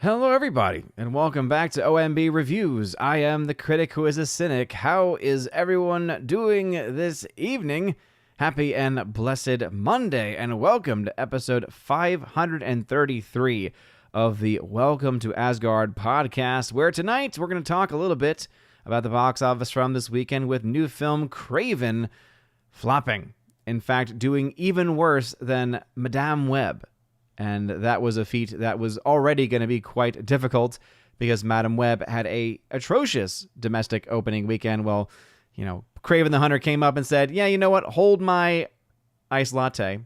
Hello, everybody, and welcome back to OMB Reviews. I am the critic who is a cynic. How is everyone doing this evening? Happy and blessed Monday, and welcome to episode 533 of the Welcome to Asgard podcast, where tonight we're going to talk a little bit about the box office from this weekend with new film Kraven flopping. In fact, doing even worse than Madame Web. And that was a feat that was already going to be quite difficult because Madame Web had a atrocious domestic opening weekend. Well, Kraven the Hunter came up and said, yeah, you know what? Hold my iced latte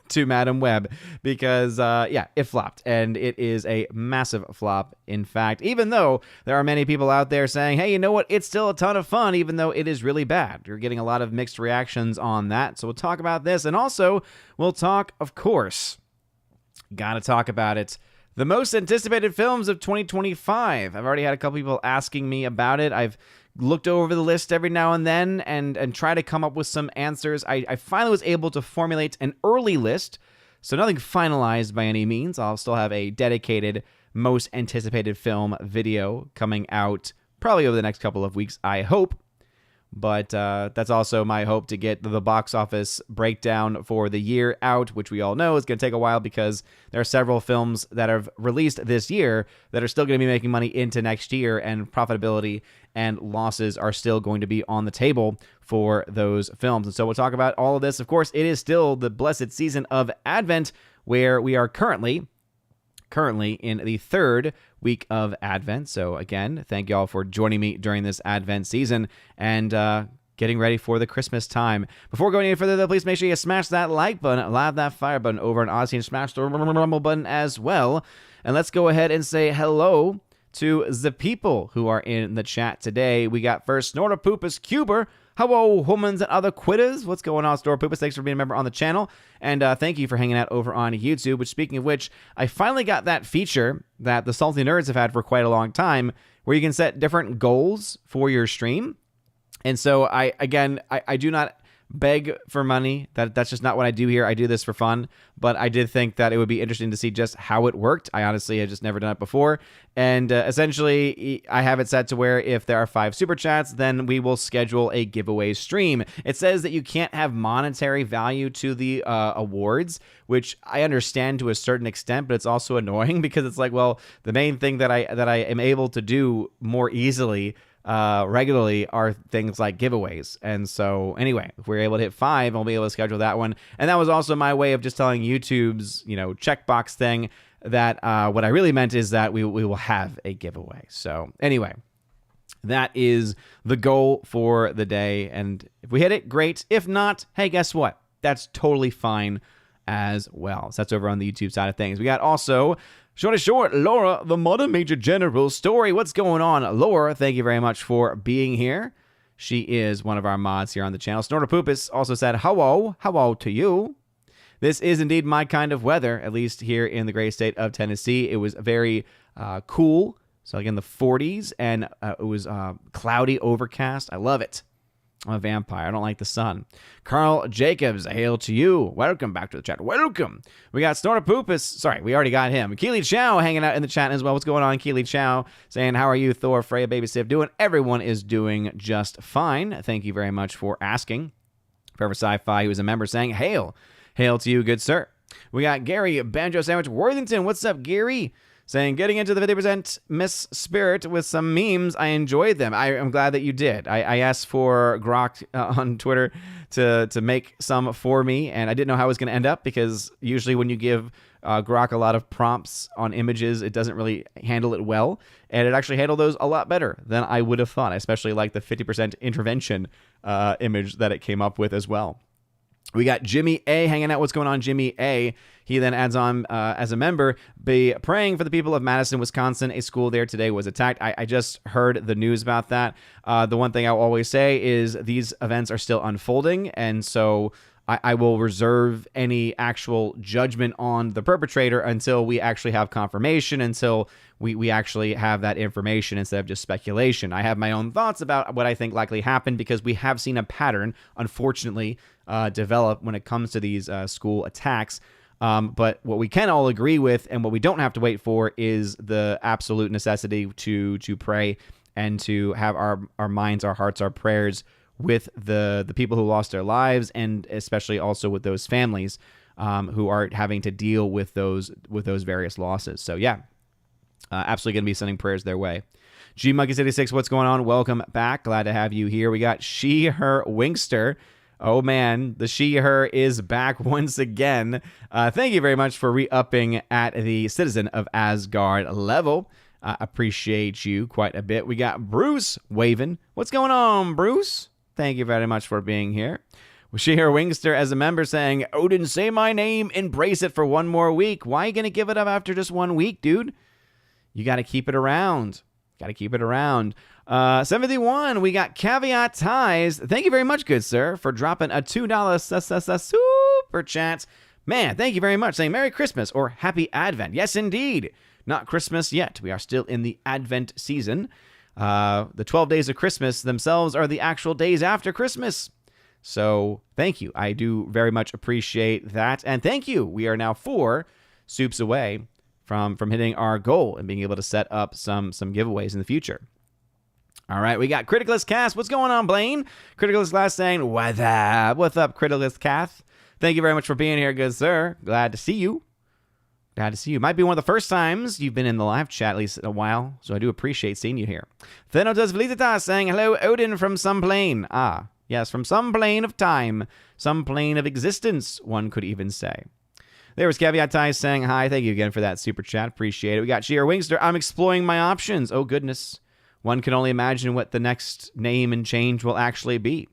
to Madame Web because, it flopped. And it is a massive flop, in fact, even though there are many people out there saying, hey, you know what? It's still a ton of fun, even though it is really bad. You're getting a lot of mixed reactions on that. So we'll talk about this. And also, we'll talk, of course, gotta talk about it, the most anticipated films of 2025. I've already had a couple people asking me about it. I've looked over the list every now and then and try to come up with some answers. I finally was able to formulate an early list, so nothing finalized by any means. I'll still have a dedicated most anticipated film video coming out probably over the next couple of weeks, I hope. But that's also my hope to get the box office breakdown for the year out, which we all know is going to take a while because there are several films that have released this year that are still going to be making money into next year, and profitability and losses are still going to be on the table for those films. And so we'll talk about all of this. Of course, it is still the blessed season of Advent, where we are currently in the third week of Advent. So again, thank you all for joining me during this Advent season and getting ready for the Christmas time. Before going any further, though, please make sure you smash that like button, loud that fire button over on Odyssey, and smash the rumble button as well. And let's go ahead and say hello to the people who are in the chat today. We got first Snortapoopus Cuber. Hello, humans and other quitters. What's going on, Snortapoopus? Thanks for being a member on the channel. And thank you for hanging out over on YouTube, which, speaking of which, I finally got that feature that the Salty Nerds have had for quite a long time, where you can set different goals for your stream. And so, I do not beg for money. That's just not what I do here. I do this for fun. But I did think that it would be interesting to see just how it worked. I honestly had just never done it before. And essentially, I have it set to where if there are 5 super chats, then we will schedule a giveaway stream. It says that you can't have monetary value to the awards, which I understand to a certain extent, but it's also annoying because it's like, well, the main thing that I am able to do more easily regularly are things like giveaways. And so anyway, if we're able to hit 5, I'll be able to schedule that one. And that was also my way of just telling YouTube's, checkbox thing that what I really meant is that we will have a giveaway. So anyway, that is the goal for the day. And if we hit it, great. If not, hey, guess what? That's totally fine as well. So that's over on the YouTube side of things. We got also Short, Laura, the Modern Major General story. What's going on, Laura? Thank you very much for being here. She is one of our mods here on the channel. Snortapoopus also said, hello to you. This is indeed my kind of weather, at least here in the great state of Tennessee. It was very cool, so like in the 40s, and it was cloudy, overcast. I love it. I'm a vampire. I don't like the sun. Carl Jacobs, hail to you. Welcome back to the chat. Welcome. We got Snortapoopus. Sorry, we already got him. Keely Chow hanging out in the chat as well. What's going on, Keely Chow? Saying, how are you, Thor, Freya, Baby Sif doing? Everyone is doing just fine. Thank you very much for asking. Forever Sci-Fi, who is a member, saying, hail. Hail to you, good sir. We got Gary Banjo Sandwich Worthington. What's up, Gary? Saying, getting into the 50% Miss Spirit with some memes. I enjoyed them. I'm glad that you did. I asked for Grok on Twitter to make some for me, and I didn't know how it was going to end up because usually when you give Grok a lot of prompts on images, it doesn't really handle it well, and it actually handled those a lot better than I would have thought. I especially like the 50% intervention image that it came up with as well. We got Jimmy A hanging out. What's going on, Jimmy A? He then adds on as a member, be praying for the people of Madison, Wisconsin. A school there today was attacked. I just heard the news about that. The one thing I'll always say is these events are still unfolding, and so I will reserve any actual judgment on the perpetrator until we actually have confirmation, until we actually have that information instead of just speculation. I have my own thoughts about what I think likely happened because we have seen a pattern, unfortunately, develop when it comes to these school attacks. But what we can all agree with and what we don't have to wait for is the absolute necessity to pray and to have our minds, our hearts, our prayers with the people who lost their lives, and especially also with those families who are having to deal with those various losses. So yeah, absolutely going to be sending prayers their way. G Monkey 86, what's going on? Welcome back. Glad to have you here. We got She Her Winkster. Oh man, the She Her is back once again. Thank you very much for re-upping at the Citizen of Asgard level. Appreciate you quite a bit. We got Bruce Waven. What's going on, Bruce? Thank you very much for being here. She Her Wingster as a member saying, Odin, say my name, embrace it for one more week. Why are you going to give it up after just 1 week, dude? You got to keep it around. 71, we got Caveat Ties. Thank you very much, good sir, for dropping a $2 super chat. Man, thank you very much. Saying Merry Christmas or Happy Advent. Yes, indeed. Not Christmas yet. We are still in the Advent season. The 12 days of Christmas themselves are the actual days after Christmas. So thank you. I do very much appreciate that. And thank you. We are now 4 soups away from hitting our goal and being able to set up some giveaways in the future. All right, we got Criticalist Cast. What's going on, Blaine? Criticalist Cast saying, what's up? What's up, Criticalist Cast? Thank you very much for being here, good sir. Glad to see you. Might be one of the first times you've been in the live chat, at least in a while, so I do appreciate seeing you here. Thenotas Felicitas saying, hello, Odin from some plane. Ah, yes, from some plane of time, some plane of existence, one could even say. There was Caveat Ties saying, hi, thank you again for that super chat. Appreciate it. We got Sheer Wingster. I'm exploring my options. Oh, goodness. One can only imagine what the next name and change will actually be.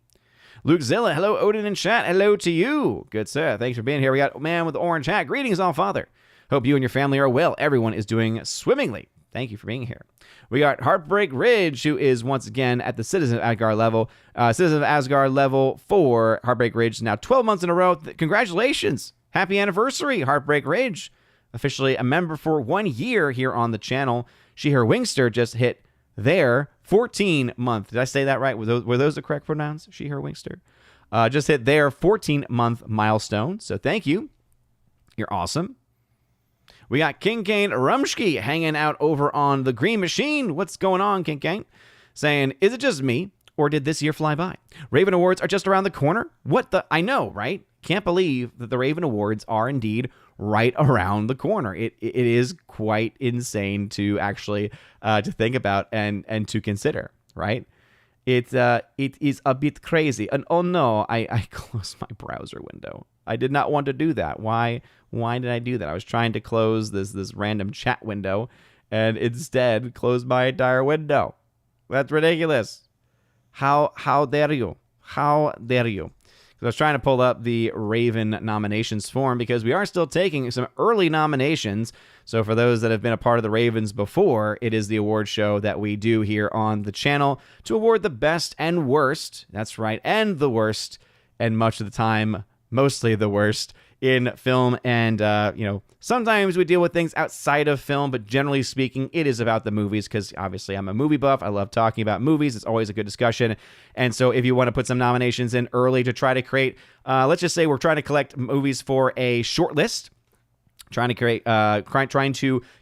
Luke Zilla, hello, Odin in chat. Hello to you. Good sir. Thanks for being here. We got Man with the Orange Hat. Greetings, all father. Hope you and your family are well. Everyone is doing swimmingly. Thank you for being here. We got Heartbreak Ridge, who is once again at the Citizen of Asgard level. Citizen of Asgard level 4. Heartbreak Ridge now 12 months in a row. Congratulations. Happy anniversary, Heartbreak Ridge. Officially a member for 1 year here on the channel. She, her Wingster just hit their 14-month. Did I say that right? Were those the correct pronouns? She, her Wingster. Just hit their 14-month milestone. So thank you. You're awesome. We got King Kane Rumsky hanging out over on the Green Machine. What's going on, King Kane? Saying, is it just me, or did this year fly by? Raven Awards are just around the corner? What the? I know, right? Can't believe that the Raven Awards are indeed right around the corner. It is quite insane to actually to think about and to consider, right? It is a bit crazy. And oh no, I closed my browser window. I did not want to do that. Why did I do that? I was trying to close this random chat window and instead closed my entire window. That's ridiculous. How dare you? How dare you? I was trying to pull up the Raven nominations form because we are still taking some early nominations. So for those that have been a part of the Ravens before, it is the award show that we do here on the channel to award the best and worst. That's right, and the worst, and much of the time, mostly the worst in film. And, sometimes we deal with things outside of film, but generally speaking, it is about the movies because obviously I'm a movie buff. I love talking about movies. It's always a good discussion. And so if you want to put some nominations in early to try to create, let's just say we're trying to collect movies for a short list, trying to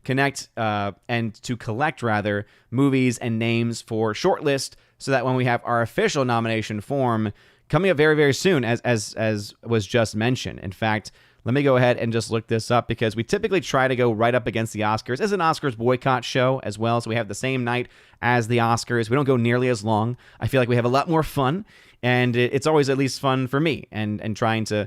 connect and to collect rather movies and names for short list so that when we have our official nomination form coming up very, very soon, as was just mentioned. In fact, let me go ahead and just look this up because we typically try to go right up against the Oscars. It's an Oscars boycott show as well, so we have the same night as the Oscars. We don't go nearly as long. I feel like we have a lot more fun, and it's always at least fun for me, and trying to,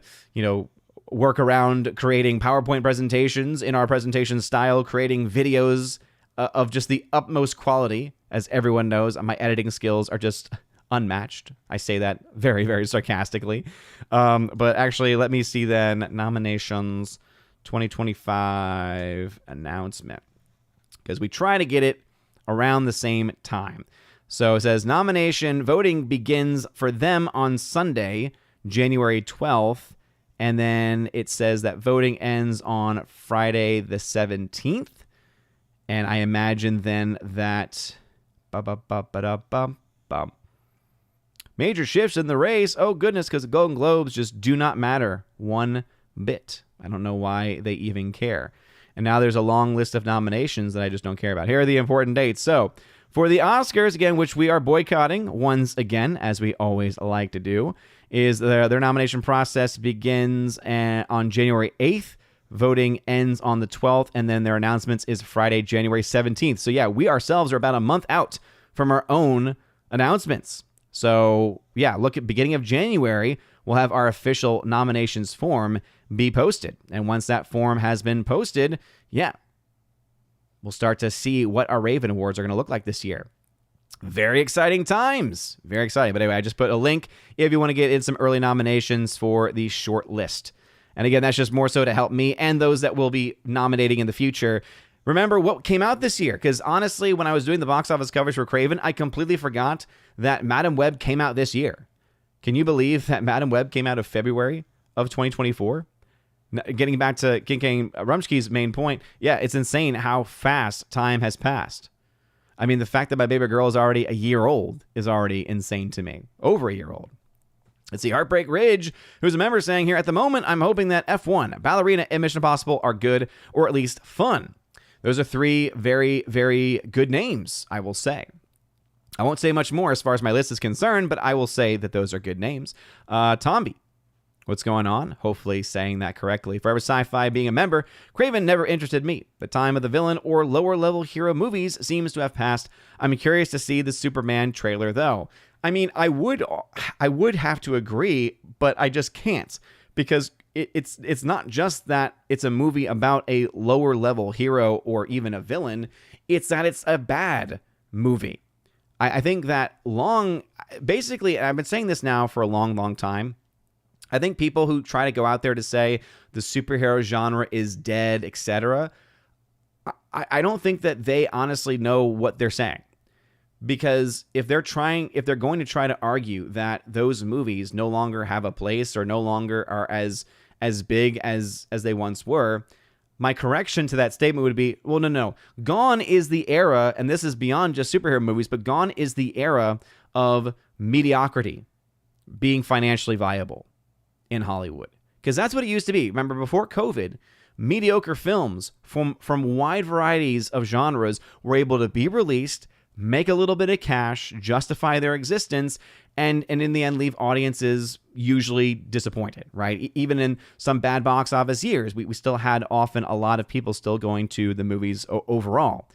work around creating PowerPoint presentations in our presentation style, creating videos of just the utmost quality. As everyone knows, my editing skills are just unmatched. I say that very, very sarcastically. But actually, let me see then. Nominations 2025 announcement. Because we try to get it around the same time. So it says nomination voting begins for them on Sunday, January 12th. And then it says that voting ends on Friday the 17th. And I imagine then that major shifts in the race. Oh, goodness, because the Golden Globes just do not matter one bit. I don't know why they even care. And now there's a long list of nominations that I just don't care about. Here are the important dates. So for the Oscars, again, which we are boycotting once again, as we always like to do, is their nomination process begins on January 8th. Voting ends on the 12th, and then their announcements is Friday, January 17th. So yeah, we ourselves are about a month out from our own announcements. So yeah, look at beginning of January, we'll have our official nominations form be posted. And once that form has been posted, yeah, we'll start to see what our Raven Awards are going to look like this year. Very exciting times. Very exciting. But anyway, I just put a link if you want to get in some early nominations for the short list. And again, that's just more so to help me and those that will be nominating in the future remember what came out this year. Because honestly, when I was doing the box office coverage for Kraven, I completely forgot that Madam Web came out this year. Can you believe that Madam Web came out of February of 2024? Getting back to King Rumsky's main point, yeah, it's insane how fast time has passed. I mean, the fact that my baby girl is already a year old is already insane to me. Over a year old. Let's see, Heartbreak Ridge, who's a member, saying here, at the moment, I'm hoping that F1, Ballerina, and Mission Impossible are good, or at least fun. Those are three very, very good names, I will say. I won't say much more as far as my list is concerned, but I will say that those are good names. Tomby, what's going on? Hopefully saying that correctly. Forever Sci-Fi being a member, Kraven never interested me. The time of the villain or lower-level hero movies seems to have passed. I'm curious to see the Superman trailer, though. I mean, I would have to agree, but I just can't, because it's not just that it's a movie about a lower-level hero or even a villain. It's that it's a bad movie. I think that basically, I've been saying this now for a long, long time. I think people who try to go out there to say the superhero genre is dead, etc., I don't think that they honestly know what they're saying. Because if they're going to try to argue that those movies no longer have a place or no longer are as big as they once were, my correction to that statement would be, well, no. Gone is the era, and this is beyond just superhero movies, but gone is the era of mediocrity being financially viable in Hollywood. Because that's what it used to be. Remember, before COVID, mediocre films from wide varieties of genres were able to be released, make a little bit of cash, justify their existence, and in the end leave audiences usually disappointed, right? Even in some bad box office years, we still had often a lot of people still going to the movies overall.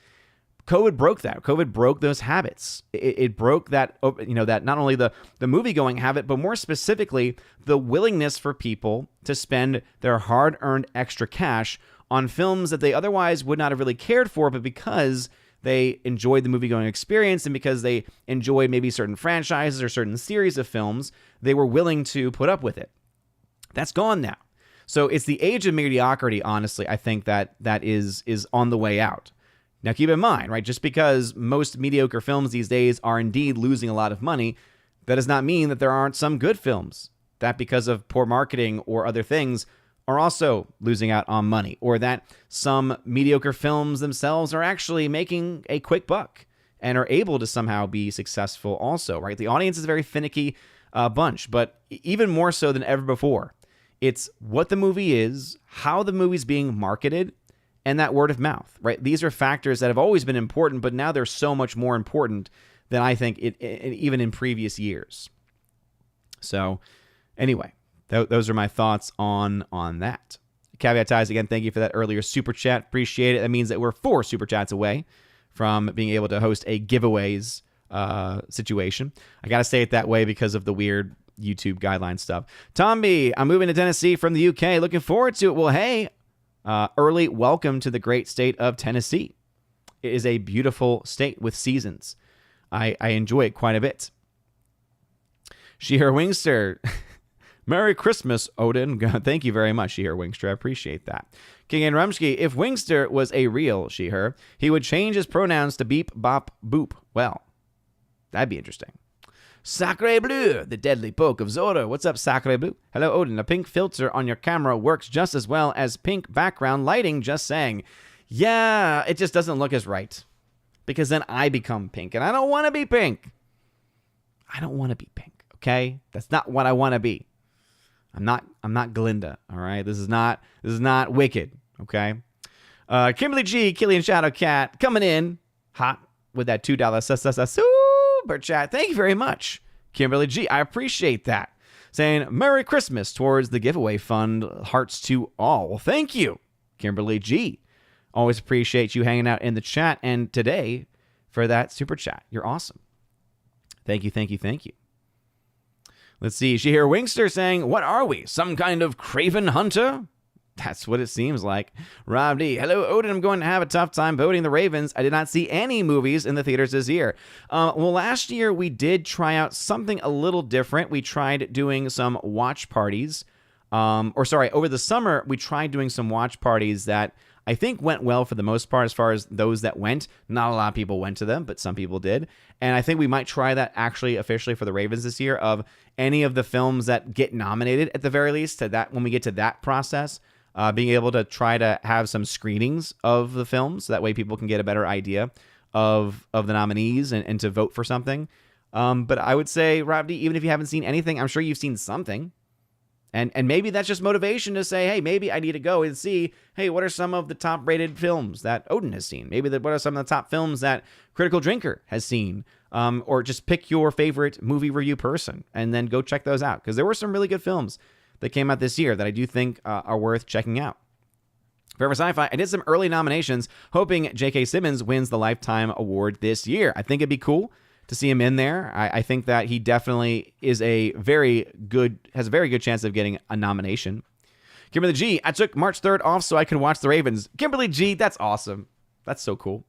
COVID broke that. COVID broke those habits. It broke that, that not only the movie-going habit, but more specifically, the willingness for people to spend their hard-earned extra cash on films that they otherwise would not have really cared for, but because they enjoyed the movie-going experience and because they enjoyed maybe certain franchises or certain series of films, they were willing to put up with it. That's gone now. So it's the age of mediocrity, honestly, I think that is on the way out. Now, keep in mind, right, just because most mediocre films these days are indeed losing a lot of money, that does not mean that there aren't some good films that, because of poor marketing or other things, are also losing out on money, or that some mediocre films themselves are actually making a quick buck and are able to somehow be successful also, right? The audience is a very finicky bunch, but even more so than ever before, it's what the movie is, how the movie's being marketed, and that word of mouth, right? These are factors that have always been important, but now they're so much more important than I think even in previous years. So anyway, those are my thoughts on that. Caveat ties, again, thank you for that earlier super chat. Appreciate it. That means that we're 4 super chats away from being able to host a giveaways situation. I got to say it that way because of the weird YouTube guideline stuff. Tomby, I'm moving to Tennessee from the UK. Looking forward to it. Well, hey, early welcome to the great state of Tennessee. It is a beautiful state with seasons. I enjoy it quite a bit. Sheer Wingster. Merry Christmas, Odin. Thank you very much, She-Her Wingster. I appreciate that. King and Rumsky, if Wingster was a real She-Her, he would change his pronouns to beep, bop, boop. Well, that'd be interesting. Sacre Bleu, the deadly poke of Zora. What's up, Sacre Bleu? Hello, Odin. A pink filter on your camera works just as well as pink background lighting, just saying. Yeah, it just doesn't look as right. Because then I become pink, and I don't want to be pink. I don't want to be pink, okay? That's not what I want to be. I'm not Glinda, all right? This is not Wicked, okay? Kimberly G, Killian Shadowcat, coming in hot with that $2 super chat. Thank you very much, Kimberly G. I appreciate that. Saying Merry Christmas towards the giveaway fund. Hearts to all. Well, thank you, Kimberly G. Always appreciate you hanging out in the chat. And today, for that super chat, you're awesome. Thank you, thank you, thank you. Let's see. Shahir Wingster saying, what are we? Some kind of Kraven hunter? That's what it seems like. Rob D. Hello, Odin. I'm going to have a tough time voting the Ravens. I did not see any movies in the theaters this year. Well, last year we did try out something a little different. We tried doing some watch parties. Over the summer, we tried doing some watch parties that I think went well for the most part as far as those that went. Not a lot of people went to them, but some people did. And I think we might try that actually officially for the Ravens this year of any of the films that get nominated at the very least to that when we get to that process. Being able to try to have some screenings of the films. So that way people can get a better idea of the nominees and to vote for something. But I would say, Rob D, even if you haven't seen anything, I'm sure you've seen something. And maybe that's just motivation to say, hey, maybe I need to go and see, hey, what are some of the top-rated films that Odin has seen? Maybe what are some of the top films that Critical Drinker has seen? Or just pick your favorite movie review person and then go check those out. Because there were some really good films that came out this year that I do think are worth checking out. Forever Sci-Fi, I did some early nominations, hoping J.K. Simmons wins the Lifetime Award this year. I think it'd be cool to see him in there. I think that he definitely has a very good chance of getting a nomination. Kimberly G, I took March 3rd off so I could watch the Ravens. Kimberly G, that's awesome. That's so cool.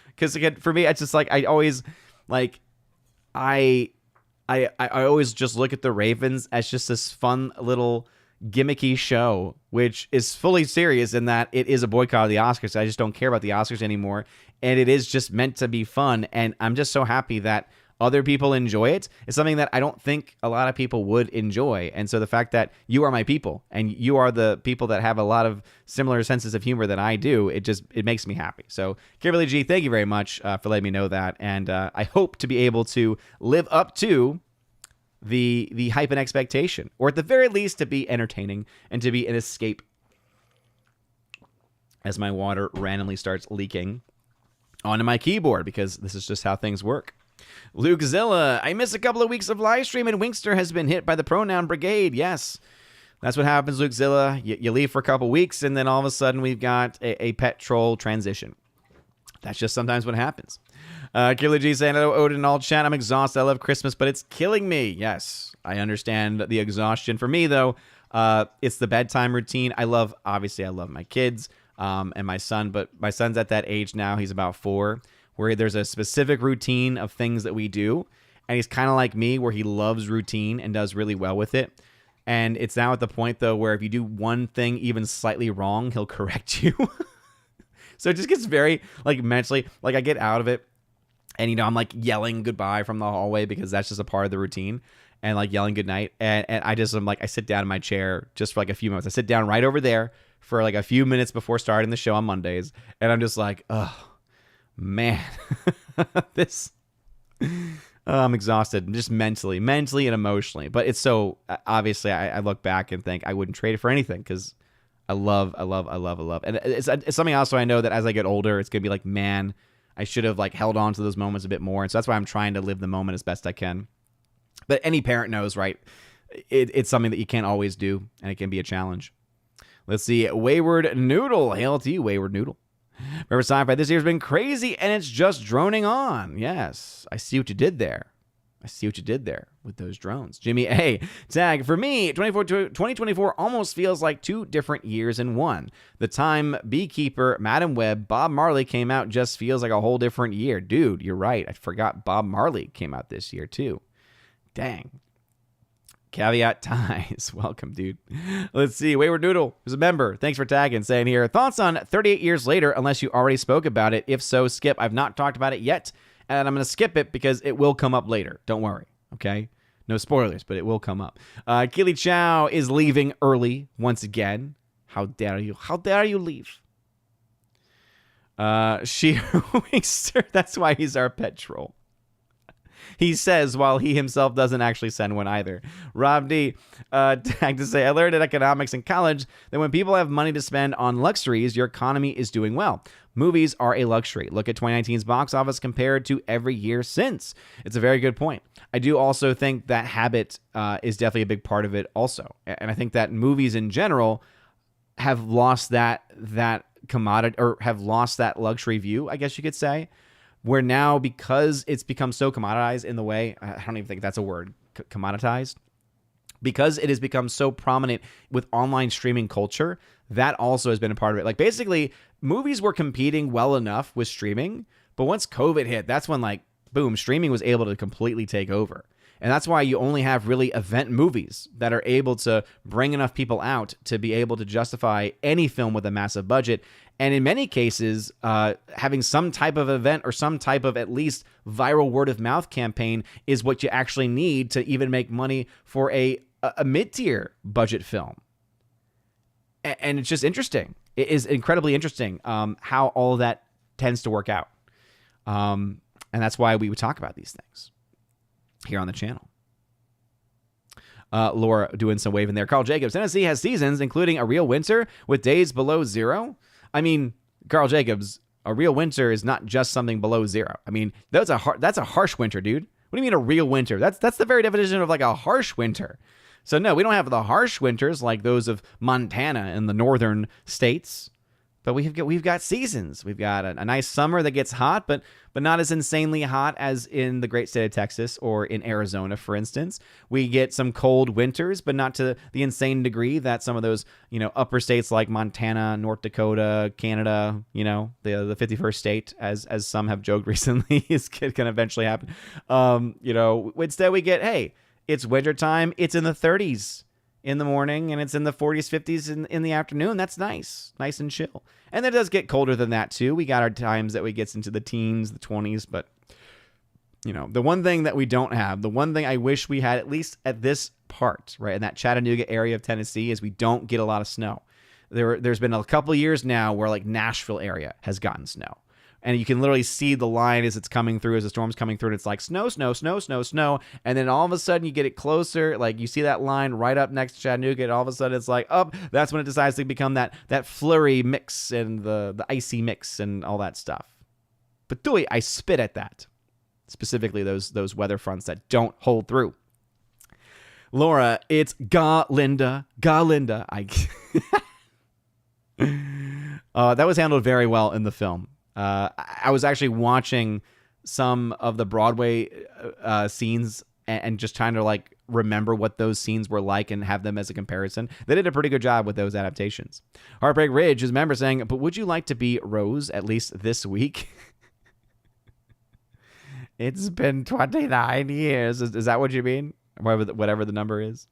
Because again, for me, it's just like I always just look at the Ravens as just this fun little gimmicky show, which is fully serious in that it is a boycott of the Oscars. I just don't care about the Oscars anymore. And it is just meant to be fun. And I'm just so happy that other people enjoy it. It's something that I don't think a lot of people would enjoy. And so the fact that you are my people and you are the people that have a lot of similar senses of humor than I do, it makes me happy. So Kimberly G, thank you very much for letting me know that. And I hope to be able to live up to the hype and expectation, or at the very least to be entertaining and to be an escape as my water randomly starts leaking onto my keyboard, because this is just how things work. Luke Zilla, I missed a couple of weeks of live stream and Winkster has been hit by the pronoun brigade. Yes, that's what happens, Luke Zilla. You leave for a couple weeks and then all of a sudden we've got a pet troll transition. That's just sometimes what happens. Killer G saying, hello, Odin, all chat. I'm exhausted. I love Christmas, but it's killing me. Yes, I understand the exhaustion. For me, though, it's the bedtime routine. Obviously, I love my kids and my son, but my son's at that age now. He's about 4, where there's a specific routine of things that we do. And he's kind of like me, where he loves routine and does really well with it. And it's now at the point, though, where if you do one thing even slightly wrong, he'll correct you. So it just gets very, mentally, I get out of it. And, I'm, yelling goodbye from the hallway because that's just a part of the routine. And, yelling goodnight. And I sit down in my chair just for, a few minutes. I sit down right over there for, a few minutes before starting the show on Mondays. And I'm just like, oh, man. I'm exhausted. Just mentally and emotionally. But it's so, obviously, I look back and think I wouldn't trade it for anything because I love. And it's something also I know that as I get older, it's going to be man, I should have held on to those moments a bit more. And so that's why I'm trying to live the moment as best I can. But any parent knows, right? It's something that you can't always do, and it can be a challenge. Let's see. Wayward Noodle. Hail to you, Wayward Noodle. Remember, Sci-Fi, this year's been crazy, and it's just droning on. Yes, I see what you did there. With those drones. Jimmy A. Tag, for me, 2024 almost feels like 2 different years in one. The time Beekeeper, Madam Web, Bob Marley came out just feels like a whole different year. Dude, you're right. I forgot Bob Marley came out this year, too. Dang. Caveat ties. Welcome, dude. Let's see. Wayward Noodle, who's a member. Thanks for tagging. Saying here, thoughts on 38 Years Later, unless you already spoke about it. If so, skip. I've not talked about it yet. And I'm going to skip it because it will come up later. Don't worry, okay? No spoilers, but it will come up. Keely Chow is leaving early once again. How dare you? How dare you leave? She Wingster, that's why he's our pet troll. He says while he himself doesn't actually send one either. Rob D tagged to say, I learned in economics in college that when people have money to spend on luxuries, your economy is doing well. Movies are a luxury. Look at 2019's box office compared to every year since. It's a very good point. I do also think that habit is definitely a big part of it also. And I think that movies in general have lost that commodity, or have lost that luxury view, I guess you could say, where now, because it's become so commoditized in the way, I don't even think that's a word, commoditized, because it has become so prominent with online streaming culture, that also has been a part of it. Like, basically, movies were competing well enough with streaming, but once COVID hit, that's when, like, boom, streaming was able to completely take over. And that's why you only have really event movies that are able to bring enough people out to be able to justify any film with a massive budget. And in many cases, having some type of event or some type of at least viral word of mouth campaign is what you actually need to even make money for a mid-tier budget film. And it's just interesting. It is incredibly interesting how all of that tends to work out. And that's why we would talk about these things here on the channel. Laura doing some waving there. Carl Jacobs, Tennessee has seasons, including a real winter with days below zero. I mean, Carl Jacobs, a real winter is not just something below zero. I mean, that's a harsh winter, dude. What do you mean a real winter? That's the very definition of like a harsh winter. So no, we don't have the harsh winters like those of Montana and the northern states. But we've got seasons. We've got a nice summer that gets hot, but not as insanely hot as in the great state of Texas or in Arizona, for instance. We get some cold winters, but not to the insane degree that some of those, upper states like Montana, North Dakota, Canada, the 51st state, as some have joked recently, is going to eventually happen. Instead we get, hey, it's wintertime. It's in the 30s. In the morning, and it's in the 40s, 50s in the afternoon. That's nice and chill. And it does get colder than that too. We got our times that we get into the teens, the 20s, but the one thing that we don't have, the one thing I wish we had, at least at this part, right, in that Chattanooga area of Tennessee, is we don't get a lot of snow. There's been a couple of years now where like Nashville area has gotten snow. And you can literally see the line as it's coming through, as the storm's coming through, and it's like snow, snow, snow, snow, snow. And then all of a sudden you get it closer, like you see that line right up next to Chattanooga, and all of a sudden it's like, that's when it decides to become that flurry mix and the icy mix and all that stuff. But Dewey, I spit at that. Specifically those weather fronts that don't hold through. Laura, it's Linda. That was handled very well in the film. I was actually watching some of the Broadway scenes and just trying to like remember what those scenes were like and have them as a comparison. They did a pretty good job with those adaptations. Heartbreak Ridge is a member saying, but would you like to be Rose at least this week? It's been 29 years. Is that what you mean? Whatever the number is.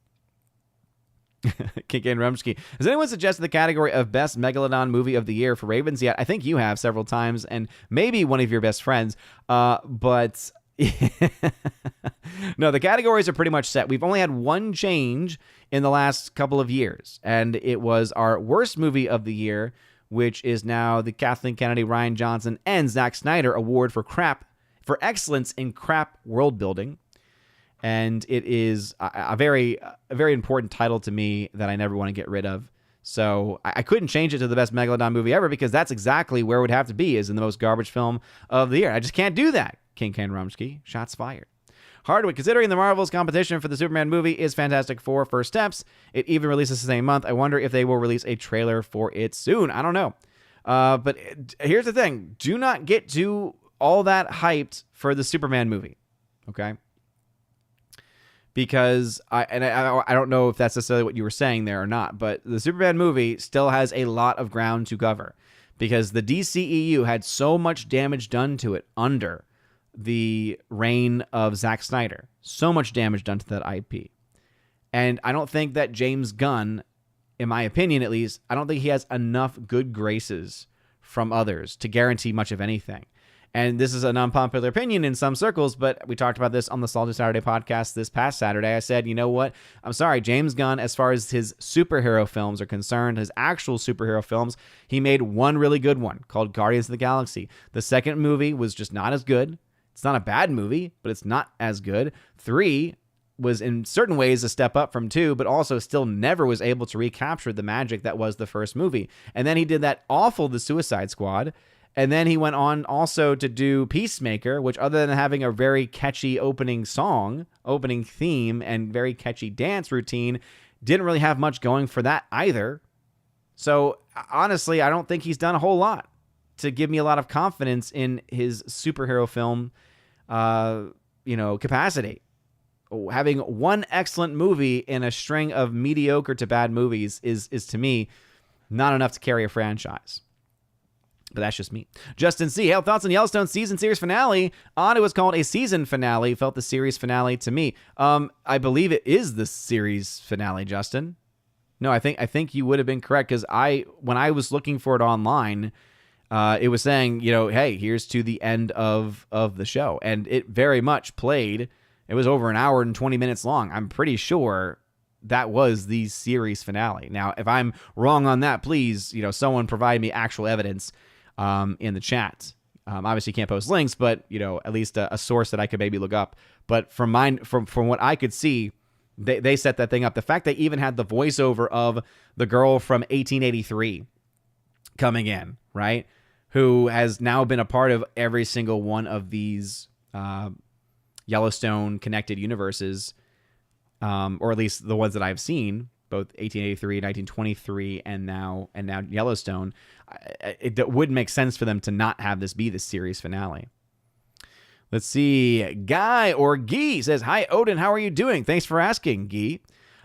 Kincaid Rumsky. Has anyone suggested the category of best Megalodon movie of the year for Ravens yet? I think you have several times, and maybe one of your best friends. But no, the categories are pretty much set. We've only had one change in the last couple of years, and it was our worst movie of the year, which is now the Kathleen Kennedy, Rian Johnson, and Zack Snyder Award for excellence in crap world building. And it is a very important title to me that I never want to get rid of. So I couldn't change it to the best Megalodon movie ever, because that's exactly where it would have to be, is in the most garbage film of the year. I just can't do that. King Ken Rumsky, shots fired. Hardwood, considering the Marvel's competition for the Superman movie is Fantastic Four First Steps, it even releases the same month. I wonder if they will release a trailer for it soon. I don't know. But here's the thing. Do not get too all that hyped for the Superman movie. Okay? Because I don't know if that's necessarily what you were saying there or not, but the Superman movie still has a lot of ground to cover, because the DCEU had so much damage done to it under the reign of Zack Snyder. So much damage done to that IP. And I don't think that James Gunn, in my opinion at least, I don't think he has enough good graces from others to guarantee much of anything. And this is an unpopular opinion in some circles, but we talked about this on the Salty Saturday podcast this past Saturday. I said, you know what? I'm sorry, James Gunn, as far as his superhero films are concerned, his actual superhero films, he made one really good one called Guardians of the Galaxy. The second movie was just not as good. It's not a bad movie, but it's not as good. 3 was in certain ways a step up from 2, but also still never was able to recapture the magic that was the first movie. And then he did that awful The Suicide Squad. And then he went on also to do Peacemaker, which other than having a very catchy opening song, opening theme, and very catchy dance routine, didn't really have much going for that either. So honestly, I don't think he's done a whole lot to give me a lot of confidence in his superhero film, capacity. Having one excellent movie in a string of mediocre to bad movies is to me not enough to carry a franchise. But that's just me. Justin C. Hey, thoughts on Yellowstone season series finale? Odd it was called a season finale. Felt the series finale to me. I believe it is the series finale, Justin. No, I think you would have been correct, because when I was looking for it online, it was saying, hey, here's to the end of the show. And it very much played. It was over an hour and 20 minutes long. I'm pretty sure that was the series finale. Now, if I'm wrong on that, please, someone provide me actual evidence in the chat. Obviously, you can't post links, but at least a source that I could maybe look up. But from what I could see, they set that thing up. The fact they even had the voiceover of the girl from 1883 coming in, right, who has now been a part of every single one of these Yellowstone connected universes, or at least the ones that I've seen, both 1883, 1923, and now Yellowstone. It wouldn't make sense for them to not have this be the series finale. Let's see. Guy or Guy says, "Hi, Odin. How are you doing? Thanks for asking, Guy.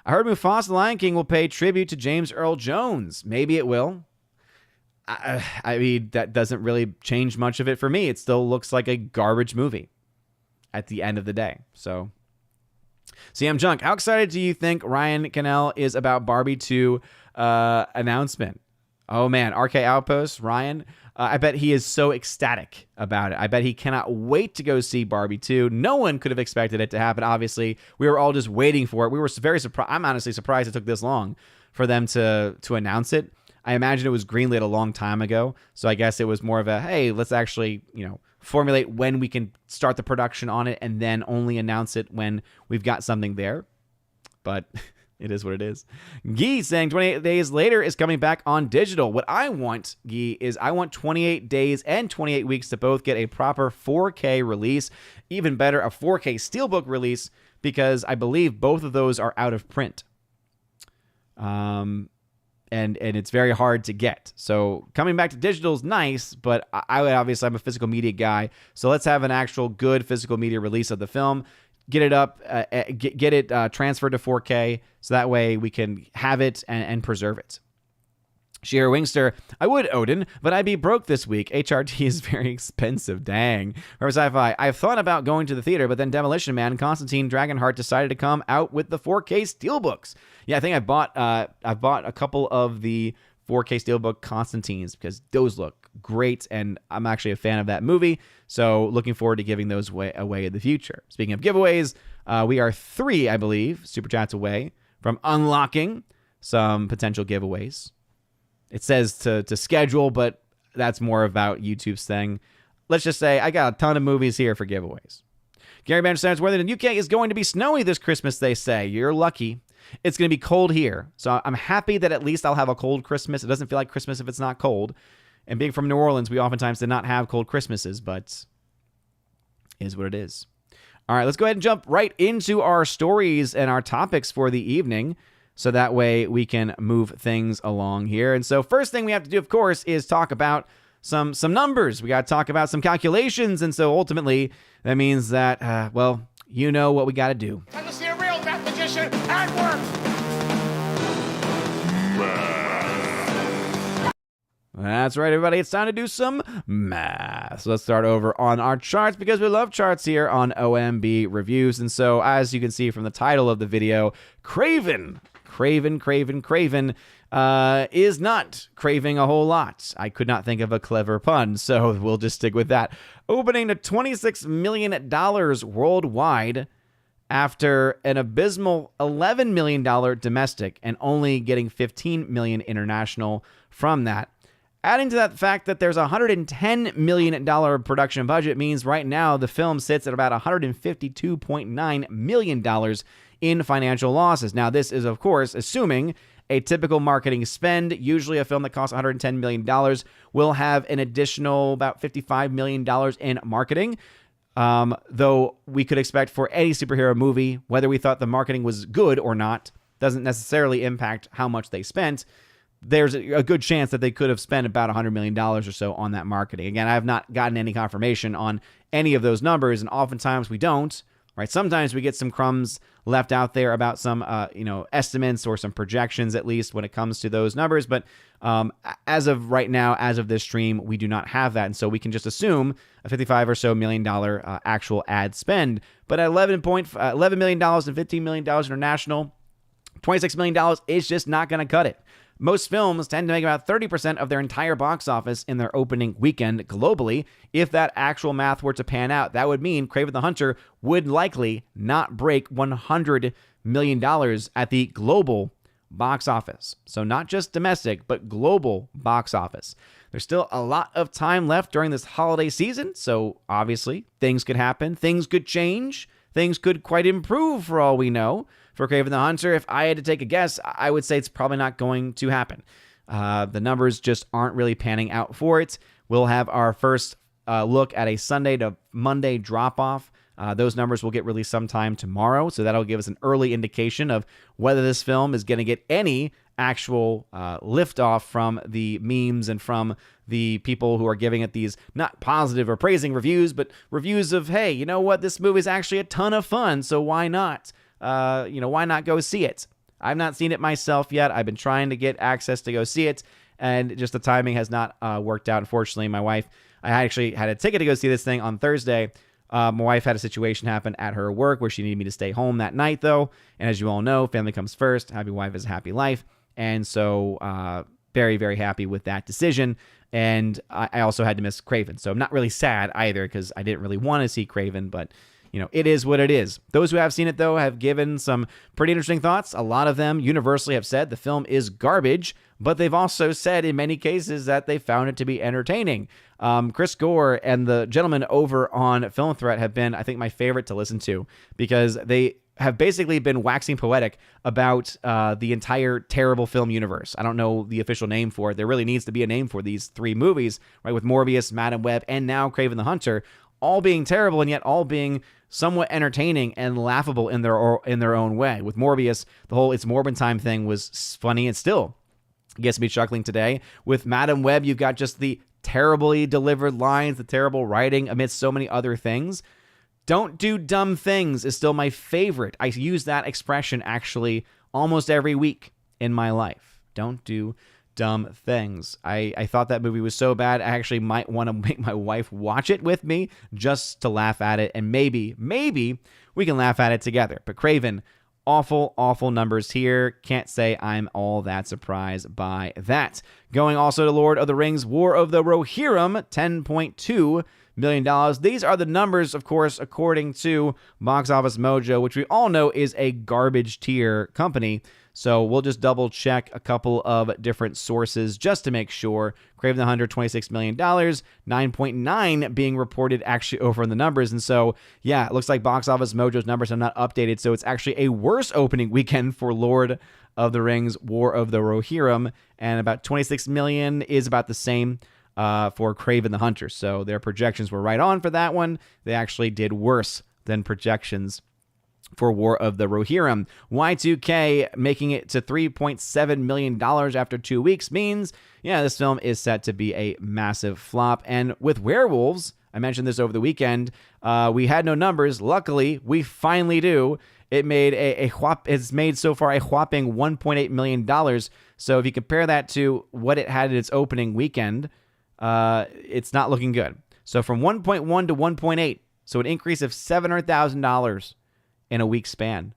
I heard Mufasa the Lion King will pay tribute to James Earl Jones. Maybe it will. I mean, that doesn't really change much of it for me. It still looks like a garbage movie at the end of the day. So, CM Junk, how excited do you think Ryan Cannell is about Barbie 2 announcement? Oh, man. RK Outpost, Ryan, I bet he is so ecstatic about it. I bet he cannot wait to go see Barbie 2. No one could have expected it to happen. Obviously, we were all just waiting for it. We were very surprised. I'm honestly surprised it took this long for them to announce it. I imagine it was greenlit a long time ago. So I guess it was more of a, hey, let's actually, formulate when we can start the production on it and then only announce it when we've got something there. But it is what it is. Guy saying 28 days later is coming back on digital. What I want, Guy, is I want 28 days and 28 weeks to both get a proper 4K release. Even better, a 4K Steelbook release, because I believe both of those are out of print. And it's very hard to get. So coming back to digital is nice, but I'm a physical media guy. So let's have an actual good physical media release of the film. Get it up, get it transferred to 4K, so that way we can have it and preserve it. Sheer Wingster, I would, Odin, but I'd be broke this week. HRT is very expensive. Dang. Or Sci-Fi, I've thought about going to the theater, but then Demolition Man and Constantine Dragonheart decided to come out with the 4K Steelbooks. Yeah, I think I bought a couple of the 4K Steelbook Constantines because those look great, and I'm actually a fan of that movie, so looking forward to giving those away in the future. Speaking of giveaways, we are 3, I believe, Super Chats away from unlocking some potential giveaways. It says to schedule, but that's more about YouTube's thing. Let's just say I got a ton of movies here for giveaways. Gary Banner says, Worthington, UK is going to be snowy this Christmas, they say. You're lucky. It's going to be cold here. So I'm happy that at least I'll have a cold Christmas. It doesn't feel like Christmas if it's not cold. And being from New Orleans, we oftentimes did not have cold Christmases, but it is what it is. All right, let's go ahead and jump right into our stories and our topics for the evening, so that way we can move things along here. And so first thing we have to do, of course, is talk about some numbers. We got to talk about some calculations. And so ultimately, that means that, you know what we got to do. Time to see a real mathematician at work. That's right, everybody. It's time to do some math. So let's start over on our charts, because we love charts here on OMB Reviews. And so as you can see from the title of the video, Kraven is not craving a whole lot. I could not think of a clever pun, so we'll just stick with that. Opening to $26 million worldwide after an abysmal $11 million domestic and only getting $15 million international from that. Adding to that fact that there's a $110 million production budget means right now the film sits at about $152.9 million in financial losses. Now, this is, of course, assuming a typical marketing spend. Usually a film that costs $110 million will have an additional about $55 million in marketing. Though we could expect for any superhero movie, whether we thought the marketing was good or not, doesn't necessarily impact how much they spent. There's a good chance that they could have spent about $100 million or so on that marketing. Again, I have not gotten any confirmation on any of those numbers, and oftentimes we don't, right? Sometimes we get some crumbs left out there about some, estimates or some projections, at least when it comes to those numbers. But as of right now, as of this stream, we do not have that. And so we can just assume a $55 or so million actual ad spend. But at $11 million and $15 million international, $26 million is just not going to cut it. Most films tend to make about 30% of their entire box office in their opening weekend globally. If that actual math were to pan out, that would mean Kraven the Hunter would likely not break $100 million at the global box office. So not just domestic, but global box office. There's still a lot of time left during this holiday season, so obviously things could happen, things could change, things could quite improve for all we know. For Kraven the Hunter, if I had to take a guess, I would say it's probably not going to happen. The numbers just aren't really panning out for it. We'll have our first look at a Sunday to Monday drop-off. Those numbers will get released sometime tomorrow, so that'll give us an early indication of whether this film is going to get any actual lift-off from the memes and from the people who are giving it these not positive or praising reviews, but reviews of, hey, you know what, this movie is actually a ton of fun, so why not? Why not go see it? I've not seen it myself yet. I've been trying to get access to go see it, and just the timing has not worked out. Unfortunately, I actually had a ticket to go see this thing on Thursday. My wife had a situation happen at her work where she needed me to stay home that night, though. And as you all know, family comes first. Happy wife is a happy life. And so very, very happy with that decision. And I also had to miss Kraven. So I'm not really sad either because I didn't really want to see Kraven, but it is what it is. Those who have seen it, though, have given some pretty interesting thoughts. A lot of them universally have said the film is garbage, but they've also said in many cases that they found it to be entertaining. Chris Gore and the gentleman over on Film Threat have been, I think, my favorite to listen to because they have basically been waxing poetic about the entire terrible film universe. I don't know the official name for it. There really needs to be a name for these three movies, right? With Morbius, Madam Web, and now Kraven the Hunter, all being terrible and yet all being somewhat entertaining and laughable in their own way. With Morbius, the whole It's Morbin Time thing was funny and still gets me chuckling today. With Madam Web, you've got just the terribly delivered lines, the terrible writing amidst so many other things. Don't do dumb things is still my favorite. I use that expression actually almost every week in my life. Don't do dumb things. I thought that movie was so bad, I actually might want to make my wife watch it with me just to laugh at it, and maybe we can laugh at it together. But Kraven, awful numbers here. Can't say I'm all that surprised by that. Going also to Lord of the Rings, War of the Rohirrim, $10.2 million. These are the numbers, of course, according to Box Office Mojo, which we all know is a garbage tier company. So we'll just double check a couple of different sources just to make sure. Kraven the Hunter, $26 million, 9.9 being reported actually over in the numbers. And so, yeah, it looks like Box Office Mojo's numbers have not updated. So it's actually a worse opening weekend for Lord of the Rings, War of the Rohirrim. And about 26 million is about the same for Kraven the Hunter. So their projections were right on for that one. They actually did worse than projections for War of the Rohirrim. Y2K making it to $3.7 million after 2 weeks means, yeah, this film is set to be a massive flop. And with werewolves, I mentioned this over the weekend, we had no numbers. Luckily, we finally do. It made it's made so far a whopping $1.8 million. So if you compare that to what it had in its opening weekend, it's not looking good. So from 1.1 to 1.8, so an increase of $700,000 in a week span.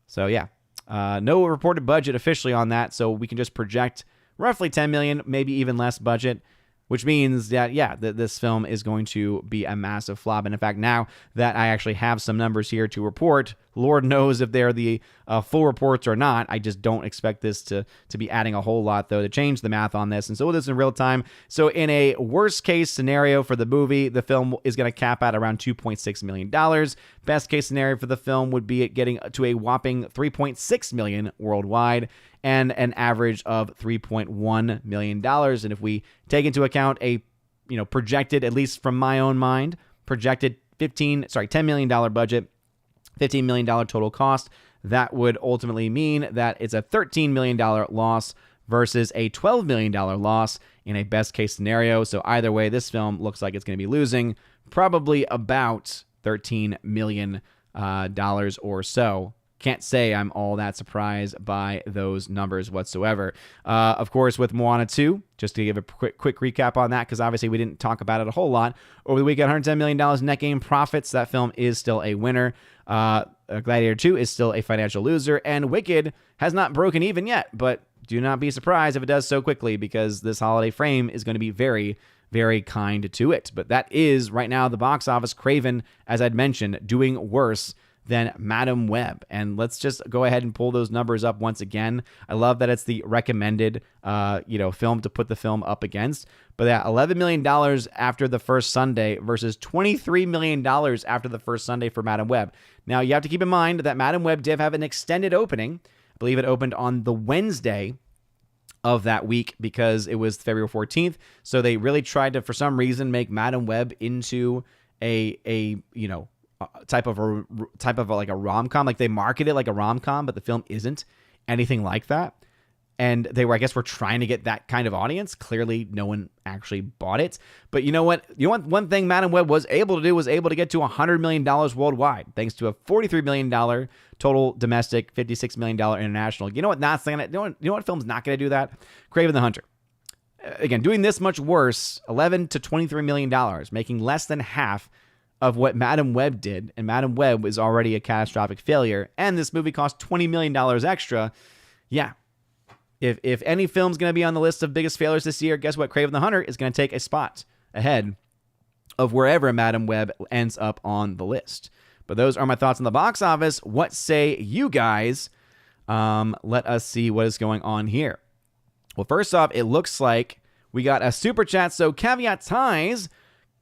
So yeah, no reported budget officially on that, so we can just project roughly 10 million, maybe even less budget, which means that, yeah, this film is going to be a massive flop. And in fact, now that I actually have some numbers here to report, Lord knows if they're the full reports or not. I just don't expect this to be adding a whole lot, though, to change the math on this. And so we'll do this in real time. So in a worst case scenario for the movie, the film is going to cap out around $2.6 million. Best case scenario for the film would be getting to a whopping $3.6 million worldwide, and an average of $3.1 million. And if we take into account a projected, at least from my own mind, projected $10 million budget, $15 million total cost, that would ultimately mean that it's a $13 million loss versus a $12 million loss in a best case scenario. So either way, this film looks like it's going to be losing probably about $13 million or so. Can't say I'm all that surprised by those numbers whatsoever. Of course, with Moana 2, just to give a quick recap on that, because obviously we didn't talk about it a whole lot. Over the weekend, $110 million net game profits. That film is still a winner. Gladiator 2 is still a financial loser. And Wicked has not broken even yet, but do not be surprised if it does so quickly, because this holiday frame is going to be very, very kind to it. But that is, right now, the box office. Kraven, as I'd mentioned, doing worse than Madam Web. And let's just go ahead and pull those numbers up once again. I love that it's the recommended film to put the film up against. But that $11 million after the first Sunday versus $23 million after the first Sunday for Madam Web. Now, you have to keep in mind that Madam Web did have an extended opening. I believe it opened on the Wednesday of that week because it was February 14th. So they really tried to, for some reason, make Madam Web into a type of like a rom-com. Like, they market it like a rom-com, but the film isn't anything like that. And they were, I guess, trying to get that kind of audience. Clearly, no one actually bought it. But you know what? One thing Madam Web was able to do was able to get to $100 million worldwide, thanks to a $43 million total domestic, $56 million international. You know what? You know what film's not going to do that? Kraven the Hunter. Again, doing this much worse, $11 to $23 million, making less than half of what Madam Web did, and Madam Web was already a catastrophic failure, and this movie cost $20 million extra. Yeah. If any film's going to be on the list of biggest failures this year, guess what? Kraven the Hunter is going to take a spot ahead of wherever Madam Web ends up on the list. But those are my thoughts on the box office. What say you guys? Let us see what is going on here. Well, first off, it looks like we got a super chat, so Caveat Ties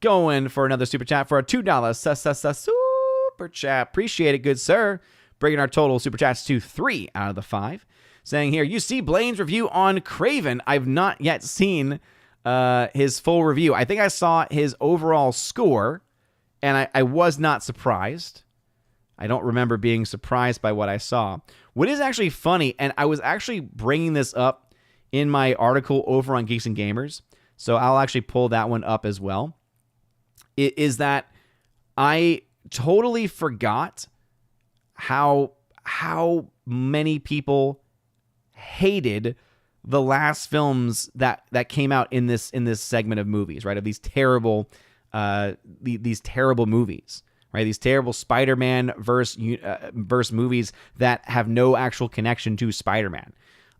going for another super chat for a $2 super chat. Appreciate it, good sir. Bringing our total super chats to 3 out of the 5. Saying here, you see Blaine's review on Kraven. I've not yet seen his full review. I think I saw his overall score, and I was not surprised. I don't remember being surprised by what I saw. What is actually funny, and I was actually bringing this up in my article over on Geeks and Gamers, so I'll actually pull that one up as well, is that I totally forgot how many people hated the last films that came out in this segment of movies, right? Of these terrible these terrible movies, right? These terrible Spider-Man verse movies that have no actual connection to Spider-Man.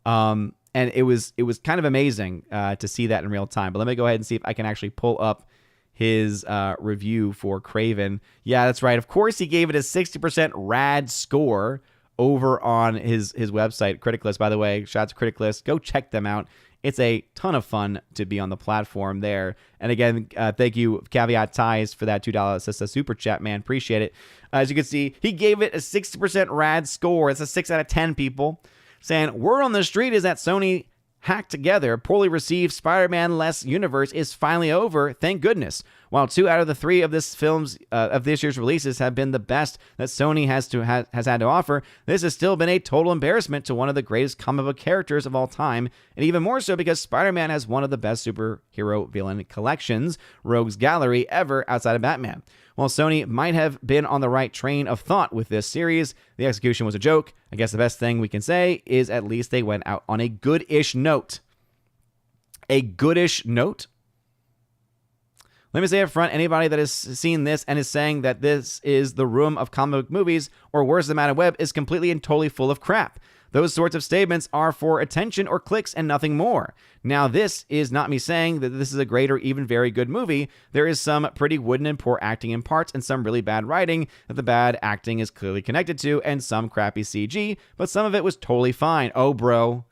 And it was kind of amazing to see that in real time. But let me go ahead and see if I can actually pull up his review for Kraven. Yeah, that's right. Of course, he gave it a 60% rad score over on his website, Critic List. By the way, shout out to Critic List. Go check them out. It's a ton of fun to be on the platform there. And again, thank you, Caveat Ties, for that $2 super chat, man. Appreciate it. As you can see, he gave it a 60% rad score. It's a 6 out of 10, people. Saying, word on the street is that Sony hacked together, poorly received Spider-Man-less universe is finally over, thank goodness. While 2 out of the 3 of this year's releases have been the best that Sony has had to offer, this has still been a total embarrassment to one of the greatest comic book characters of all time, and even more so because Spider-Man has one of the best superhero villain collections, Rogues Gallery, ever outside of Batman. While Sony might have been on the right train of thought with this series, the execution was a joke. I guess the best thing we can say is at least they went out on a good-ish note. A good-ish note? Let me say up front, anybody that has seen this and is saying that this is the room of comic book movies, or worse than Madam Web, is completely and totally full of crap. Those sorts of statements are for attention or clicks and nothing more. Now, this is not me saying that this is a great or even very good movie. There is some pretty wooden and poor acting in parts and some really bad writing that the bad acting is clearly connected to, and some crappy CG, but some of it was totally fine. Oh, bro.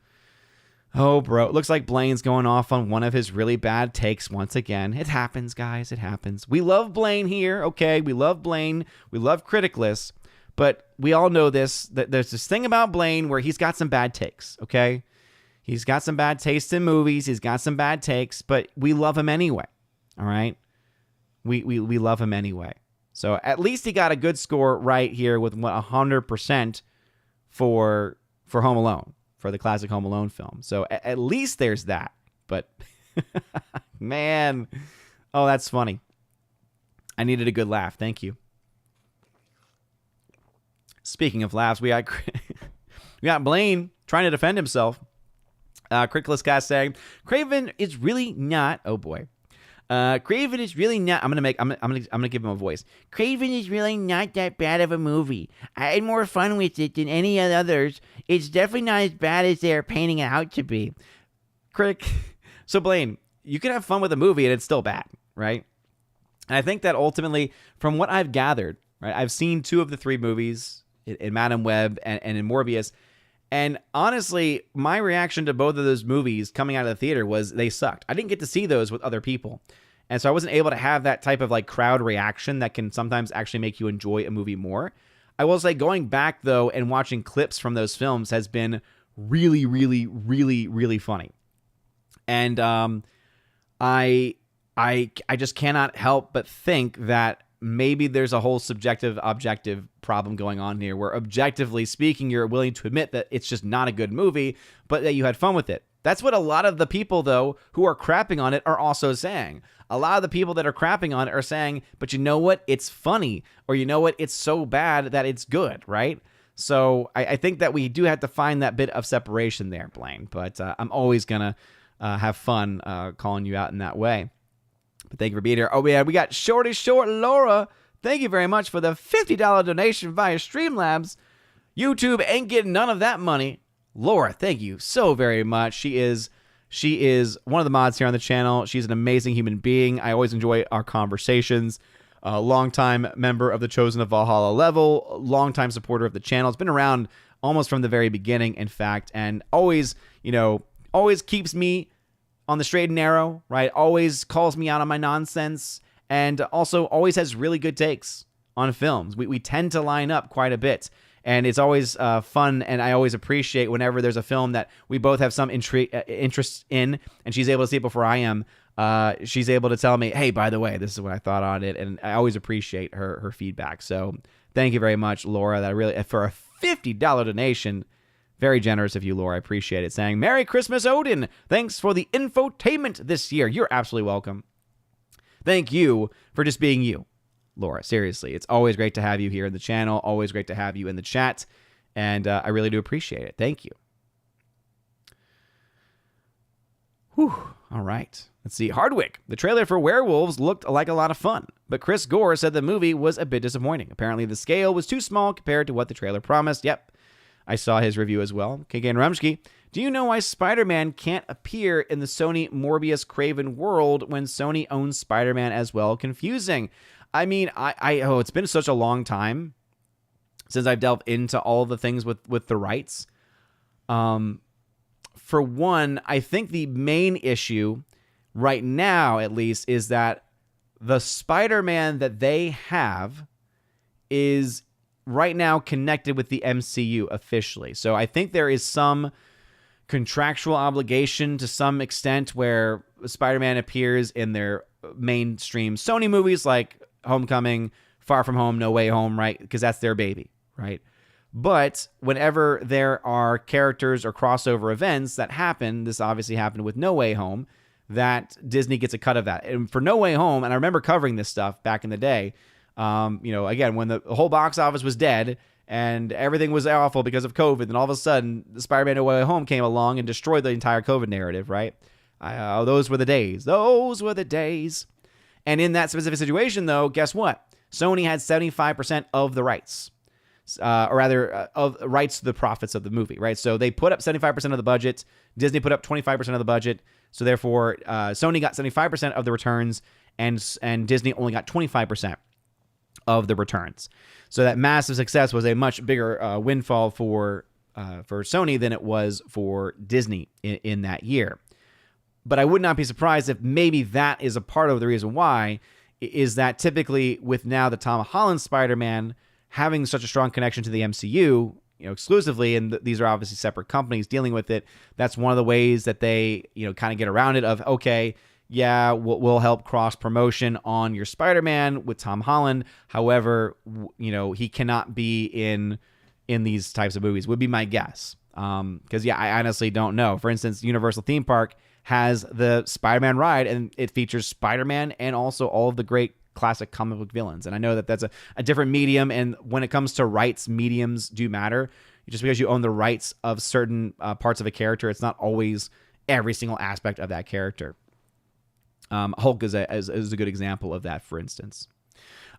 It looks like Blaine's going off on one of his really bad takes once again. It happens, guys. It happens. We love Blaine here, okay? We love Blaine. We love Criticless. But we all know this, that there's this thing about Blaine where he's got some bad takes, okay? He's got some bad taste in movies. He's got some bad takes, but we love him anyway, all right? We love him anyway. So at least he got a good score right here with 100% for Home Alone, for the classic Home Alone film. So at least there's that. But, man, oh, that's funny. I needed a good laugh. Thank you. Speaking of laughs, we got Blaine trying to defend himself. Crickless Cast saying, Kraven is really not, oh boy. Kraven is really not, I'm gonna give him a voice. Kraven is really not that bad of a movie. I had more fun with it than any of the others. It's definitely not as bad as they're painting it out to be. So Blaine, you can have fun with a movie and it's still bad, right? And I think that ultimately, from what I've gathered, right, I've seen 2 of the 3 movies in Madam Web and in Morbius. And honestly, my reaction to both of those movies coming out of the theater was they sucked. I didn't get to see those with other people. And so I wasn't able to have that type of like crowd reaction that can sometimes actually make you enjoy a movie more. I will say going back though and watching clips from those films has been really, really, really, really funny. And I just cannot help but think that maybe there's a whole subjective objective problem going on here where objectively speaking, you're willing to admit that it's just not a good movie, but that you had fun with it. That's what a lot of the people, though, who are crapping on it are also saying. A lot of the people that are crapping on it are saying, but you know what? It's funny. Or you know what? It's so bad that it's good, right? So I think that we do have to find that bit of separation there, Blaine. But I'm always going to have fun calling you out in that way. But thank you for being here. Oh, yeah, we got Shorty Short Laura. Thank you very much for the $50 donation via Streamlabs. YouTube ain't getting none of that money. Laura, thank you so very much. She is one of the mods here on the channel. She's an amazing human being. I always enjoy our conversations. A longtime member of the Chosen of Valhalla level, longtime supporter of the channel. It's been around almost from the very beginning, in fact, and always keeps me on the straight and narrow, right? Always calls me out on my nonsense, and also always has really good takes on films. We tend to line up quite a bit, and it's always fun, and I always appreciate whenever there's a film that we both have some interest in, and she's able to see it before I am. She's able to tell me, hey, by the way, this is what I thought on it, and I always appreciate her feedback. So thank you very much, Laura, for a $50 donation. Very generous of you, Laura. I appreciate it. Saying, Merry Christmas, Odin. Thanks for the infotainment this year. You're absolutely welcome. Thank you for just being you, Laura. Seriously, it's always great to have you here in the channel. Always great to have you in the chat. And I really do appreciate it. Thank you. Whew. All right. Let's see. Hardwick. The trailer for Werewolves looked like a lot of fun, but Chris Gore said the movie was a bit disappointing. Apparently, the scale was too small compared to what the trailer promised. Yep. I saw his review as well. KK and Rumsky, do you know why Spider-Man can't appear in the Sony Morbius Kraven world when Sony owns Spider-Man as well? Confusing. I mean, it's been such a long time since I've delved into all of the things with the rights. For one, I think the main issue right now, at least, is that the Spider-Man that they have is right now connected with the MCU officially. So I think there is some contractual obligation to some extent where Spider-Man appears in their mainstream Sony movies like Homecoming, Far From Home, No Way Home, right? Because that's their baby, right? But whenever there are characters or crossover events that happen, this obviously happened with No Way Home, that Disney gets a cut of that. And for No Way Home, and I remember covering this stuff back in the day, again, when the whole box office was dead and everything was awful because of COVID, and all of a sudden, the Spider-Man No Way Home came along and destroyed the entire COVID narrative, right? Those were the days. Those were the days. And in that specific situation, though, guess what? Sony had 75% of the rights. or rather of rights to the profits of the movie, right? So they put up 75% of the budget. Disney put up 25% of the budget. So therefore, Sony got 75% of the returns, and Disney only got 25% of the returns. So that massive success was a much bigger windfall for Sony than it was for Disney in that year. But I would not be surprised if maybe that is a part of the reason why, is that typically with now the Tom Holland Spider-Man having such a strong connection to the MCU, exclusively, and these are obviously separate companies dealing with it, that's one of the ways that they, kind of get around it of, okay, yeah, we'll help cross promotion on your Spider-Man with Tom Holland. However, he cannot be in these types of movies, would be my guess. Because, I honestly don't know. For instance, Universal Theme Park has the Spider-Man ride, and it features Spider-Man and also all of the great classic comic book villains. And I know that that's a different medium, and when it comes to rights, mediums do matter. Just because you own the rights of certain parts of a character, it's not always every single aspect of that character. Hulk is a good example of that, for instance.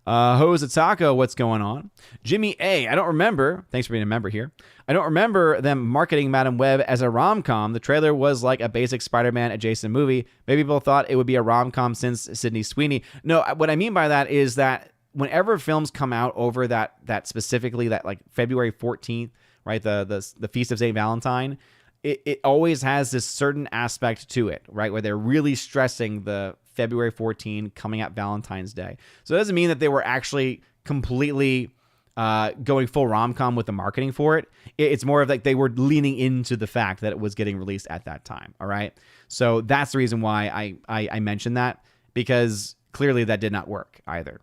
Jose Taco, what's going on? Jimmy A, I don't remember. Thanks for being a member here. I don't remember them marketing Madam Web as a rom-com. The trailer was like a basic Spider-Man adjacent movie. Maybe people thought it would be a rom-com since Sydney Sweeney. No, what I mean by that is that whenever films come out over that specifically, that like February 14th, right, the Feast of St. Valentine, it always has this certain aspect to it, right, where they're really stressing the February 14 coming out Valentine's Day. So it doesn't mean that they were actually completely going full rom-com with the marketing for it. It's more of like they were leaning into the fact that it was getting released at that time, all right? So that's the reason why I mentioned that, because clearly that did not work either.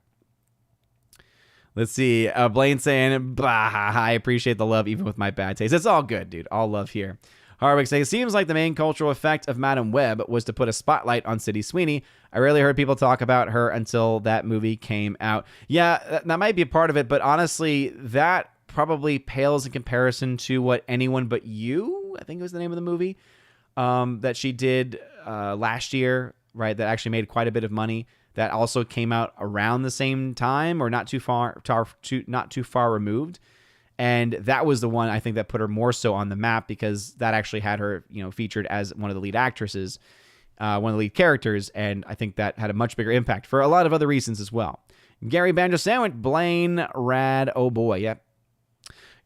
Let's see. Blaine saying, bah, I appreciate the love even with my bad taste. It's all good, dude. All love here. Harwick saying, it seems like the main cultural effect of Madam Web was to put a spotlight on Sydney Sweeney. I rarely heard people talk about her until that movie came out. Yeah, that might be a part of it, but honestly, that probably pales in comparison to what Anyone But You, I think was the name of the movie, that she did last year, right? That actually made quite a bit of money. That also came out around the same time, or not too far removed. And that was the one I think that put her more so on the map, because that actually had her, featured as one of the lead actresses, one of the lead characters. And I think that had a much bigger impact for a lot of other reasons as well. Gary Banjo Sandwich, Blaine Rad, oh boy, yep.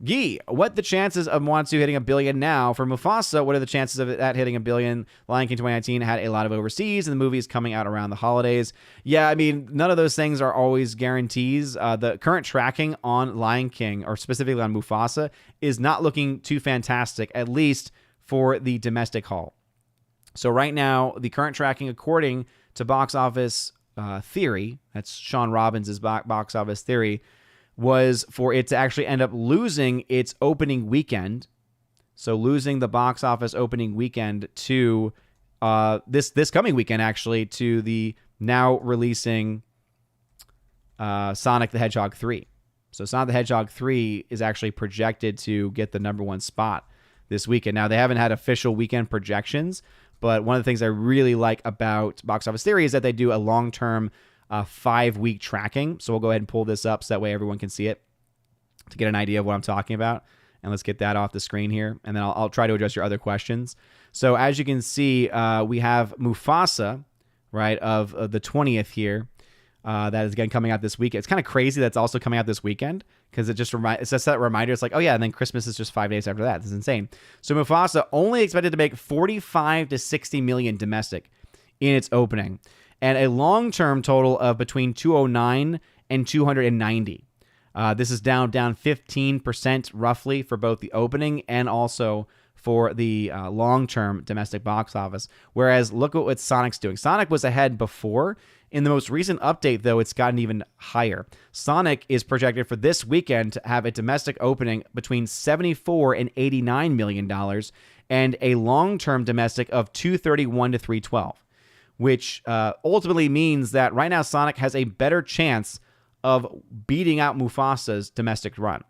Guy, what the chances of Moana 2 hitting $1 billion now? For Mufasa, what are the chances of that hitting $1 billion? Lion King 2019 had a lot of overseas, and the movie is coming out around the holidays. Yeah, I mean, none of those things are always guarantees. The current tracking on Lion King, or specifically on Mufasa, is not looking too fantastic, at least for the domestic haul. So right now, the current tracking, according to Box Office Theory, that's Sean Robbins' Box Office Theory, was for it to actually end up losing its opening weekend. So losing the box office opening weekend to this coming weekend, actually, to the now releasing Sonic the Hedgehog 3. So Sonic the Hedgehog 3 is actually projected to get the #1 spot this weekend. Now, they haven't had official weekend projections, but one of the things I really like about Box Office Theory is that they do a long-term 5-week tracking. So we'll go ahead and pull this up so that way everyone can see it to get an idea of what I'm talking about. And let's get that off the screen here. And then I'll try to address your other questions. So as you can see, we have Mufasa, right, of the 20th here. That is, again, coming out this weekend. It's kind of crazy that's also coming out this weekend, because it's just that reminder. It's like, oh yeah, and then Christmas is just 5 days after that. This is insane. So Mufasa only expected to make 45 to 60 million domestic in its opening, and a long-term total of between 209 and 290. This is down 15% roughly for both the opening and also for the long-term domestic box office. Whereas look at what Sonic's doing. Sonic was ahead before. In the most recent update, though, it's gotten even higher. Sonic is projected for this weekend to have a domestic opening between $74 and $89 million and a long-term domestic of 231 to 312. Which ultimately means that right now Sonic has a better chance of beating out Mufasa's domestic run.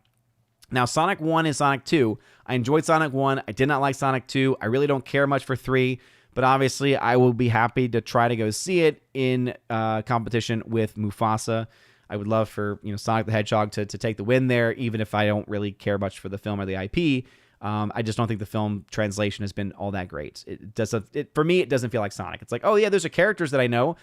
Now, Sonic 1 and Sonic 2, I enjoyed Sonic 1. I did not like Sonic 2. I really don't care much for 3, but obviously I will be happy to try to go see it in competition with Mufasa. I would love for Sonic the Hedgehog to take the win there, even if I don't really care much for the film or the IP. I just don't think the film translation has been all that great. For me, it doesn't feel like Sonic. It's like, oh yeah, those are characters that I know,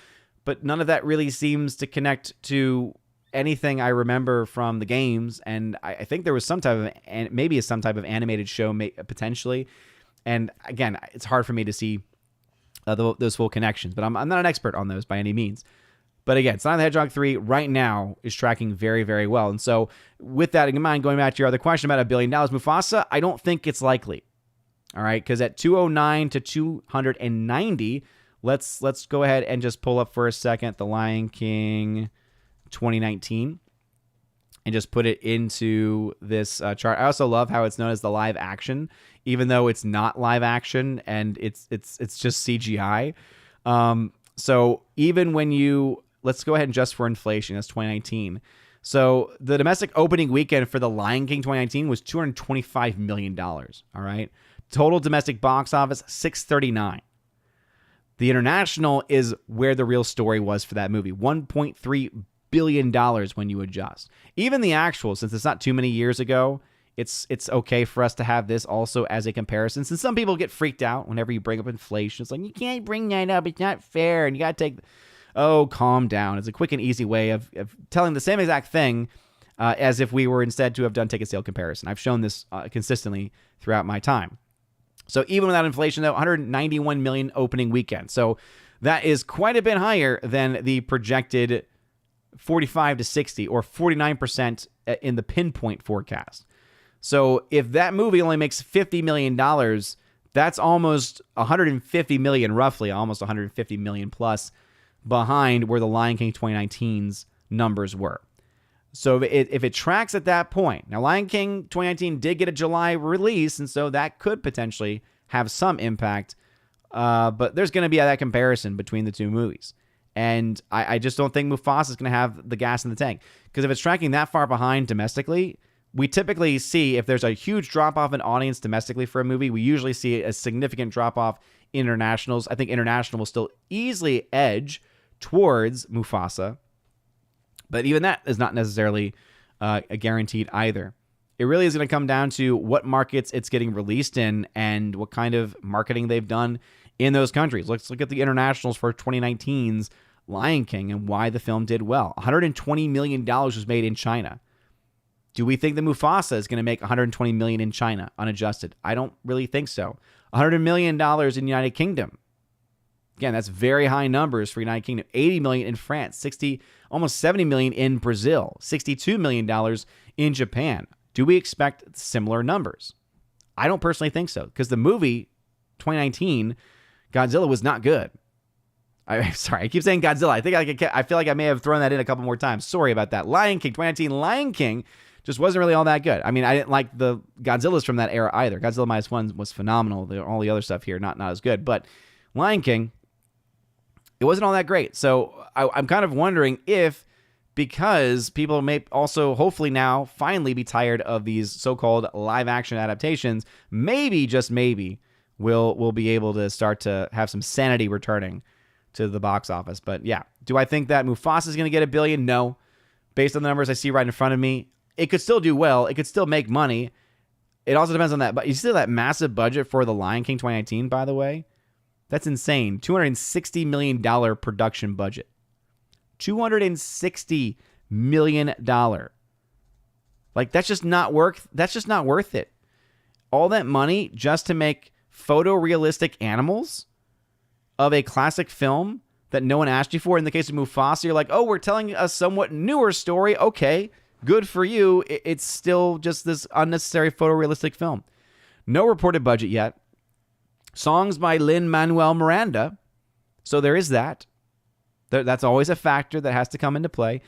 but none of that really seems to connect to anything I remember from the games. And I think there was some type of, and maybe some type of animated show potentially. And again, it's hard for me to see those full connections, but I'm not an expert on those by any means. But again, Sonic the Hedgehog 3 right now is tracking very, very well. And so with that in mind, going back to your other question about $1 billion, Mufasa, I don't think it's likely. All right, because at 209 to 290, let's go ahead and just pull up for a second The Lion King 2019 and just put it into this chart. I also love how it's known as the live action, even though it's not live action and it's just CGI. So even when let's go ahead and adjust for inflation. That's 2019. So the domestic opening weekend for The Lion King 2019 was $225 million. All right. Total domestic box office, $639. The international is where the real story was for that movie. $1.3 billion when you adjust. Even the actual, since it's not too many years ago, it's okay for us to have this also as a comparison. Since some people get freaked out whenever you bring up inflation. It's like, you can't bring that up. It's not fair. And you got to take... Oh, calm down. It's a quick and easy way of telling the same exact thing as if we were instead to have done ticket sale comparison. I've shown this consistently throughout my time. So even without inflation, though, 191 million opening weekend. So that is quite a bit higher than the projected 45 to 60 or 49% in the pinpoint forecast. So if that movie only makes $50 million, that's almost 150 million, roughly, almost 150 million plus behind where the Lion King 2019's numbers were. So if it tracks at that point, now Lion King 2019 did get a July release, and so that could potentially have some impact, but there's going to be that comparison between the two movies. And I just don't think Mufasa is going to have the gas in the tank, because if it's tracking that far behind domestically, we typically see if there's a huge drop-off in audience domestically for a movie, we usually see a significant drop-off in internationals. I think international will still easily edge towards Mufasa, but even that is not necessarily a guaranteed either. It really is going to come down to what markets it's getting released in and what kind of marketing they've done in those countries. Let's look at the internationals for 2019's Lion King and why the film did well. $120 million was made in China. Do we think that Mufasa is going to make $120 million in China unadjusted? I don't really think so. $100 million in the United Kingdom. Again, that's very high numbers for United Kingdom. $80 million in France, almost $70 million in Brazil, $62 million in Japan. Do we expect similar numbers? I don't personally think so, because the movie 2019 Godzilla was not good. Sorry, I keep saying Godzilla. I feel like I may have thrown that in a couple more times. Sorry about that. Lion King 2019 Lion King just wasn't really all that good. I mean, I didn't like the Godzillas from that era either. Godzilla -1 was phenomenal. All the other stuff here not as good, but Lion King, it wasn't all that great. So I'm kind of wondering if, because people may also hopefully now finally be tired of these so-called live action adaptations, maybe, just maybe, we'll be able to start to have some sanity returning to the box office. But yeah, do I think that Mufasa is going to get $1 billion? No. Based on the numbers I see right in front of me, it could still do well. It could still make money. It also depends on that. But you see that massive budget for the Lion King 2019, by the way? That's insane. $260 million production budget. $260 million. Like, that's just not worth it. All that money just to make photorealistic animals of a classic film that no one asked you for. In the case of Mufasa, you're like, oh, we're telling a somewhat newer story. Okay, good for you. It's still just this unnecessary photorealistic film. No reported budget yet. Songs by Lin-Manuel Miranda. So there is that. That's always a factor that has to come into play.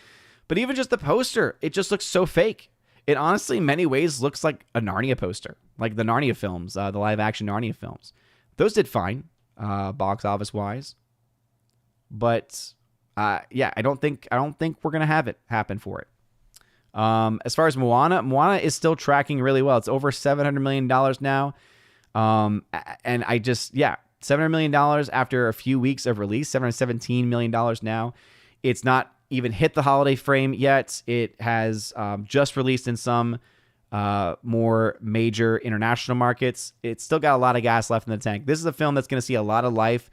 But even just the poster, it just looks so fake. It honestly, in many ways, looks like a Narnia poster. Like the Narnia films, the live-action Narnia films. Those did fine, box office-wise. But, yeah, I don't think we're going to have it happen for it. As far as Moana is still tracking really well. It's over $700 million now. And I just, $700 million after a few weeks of release, $717 million now. It's not even hit the holiday frame yet. It has just released in some more major international markets. It's still got a lot of gas left in the tank. This is a film that's going to see a lot of life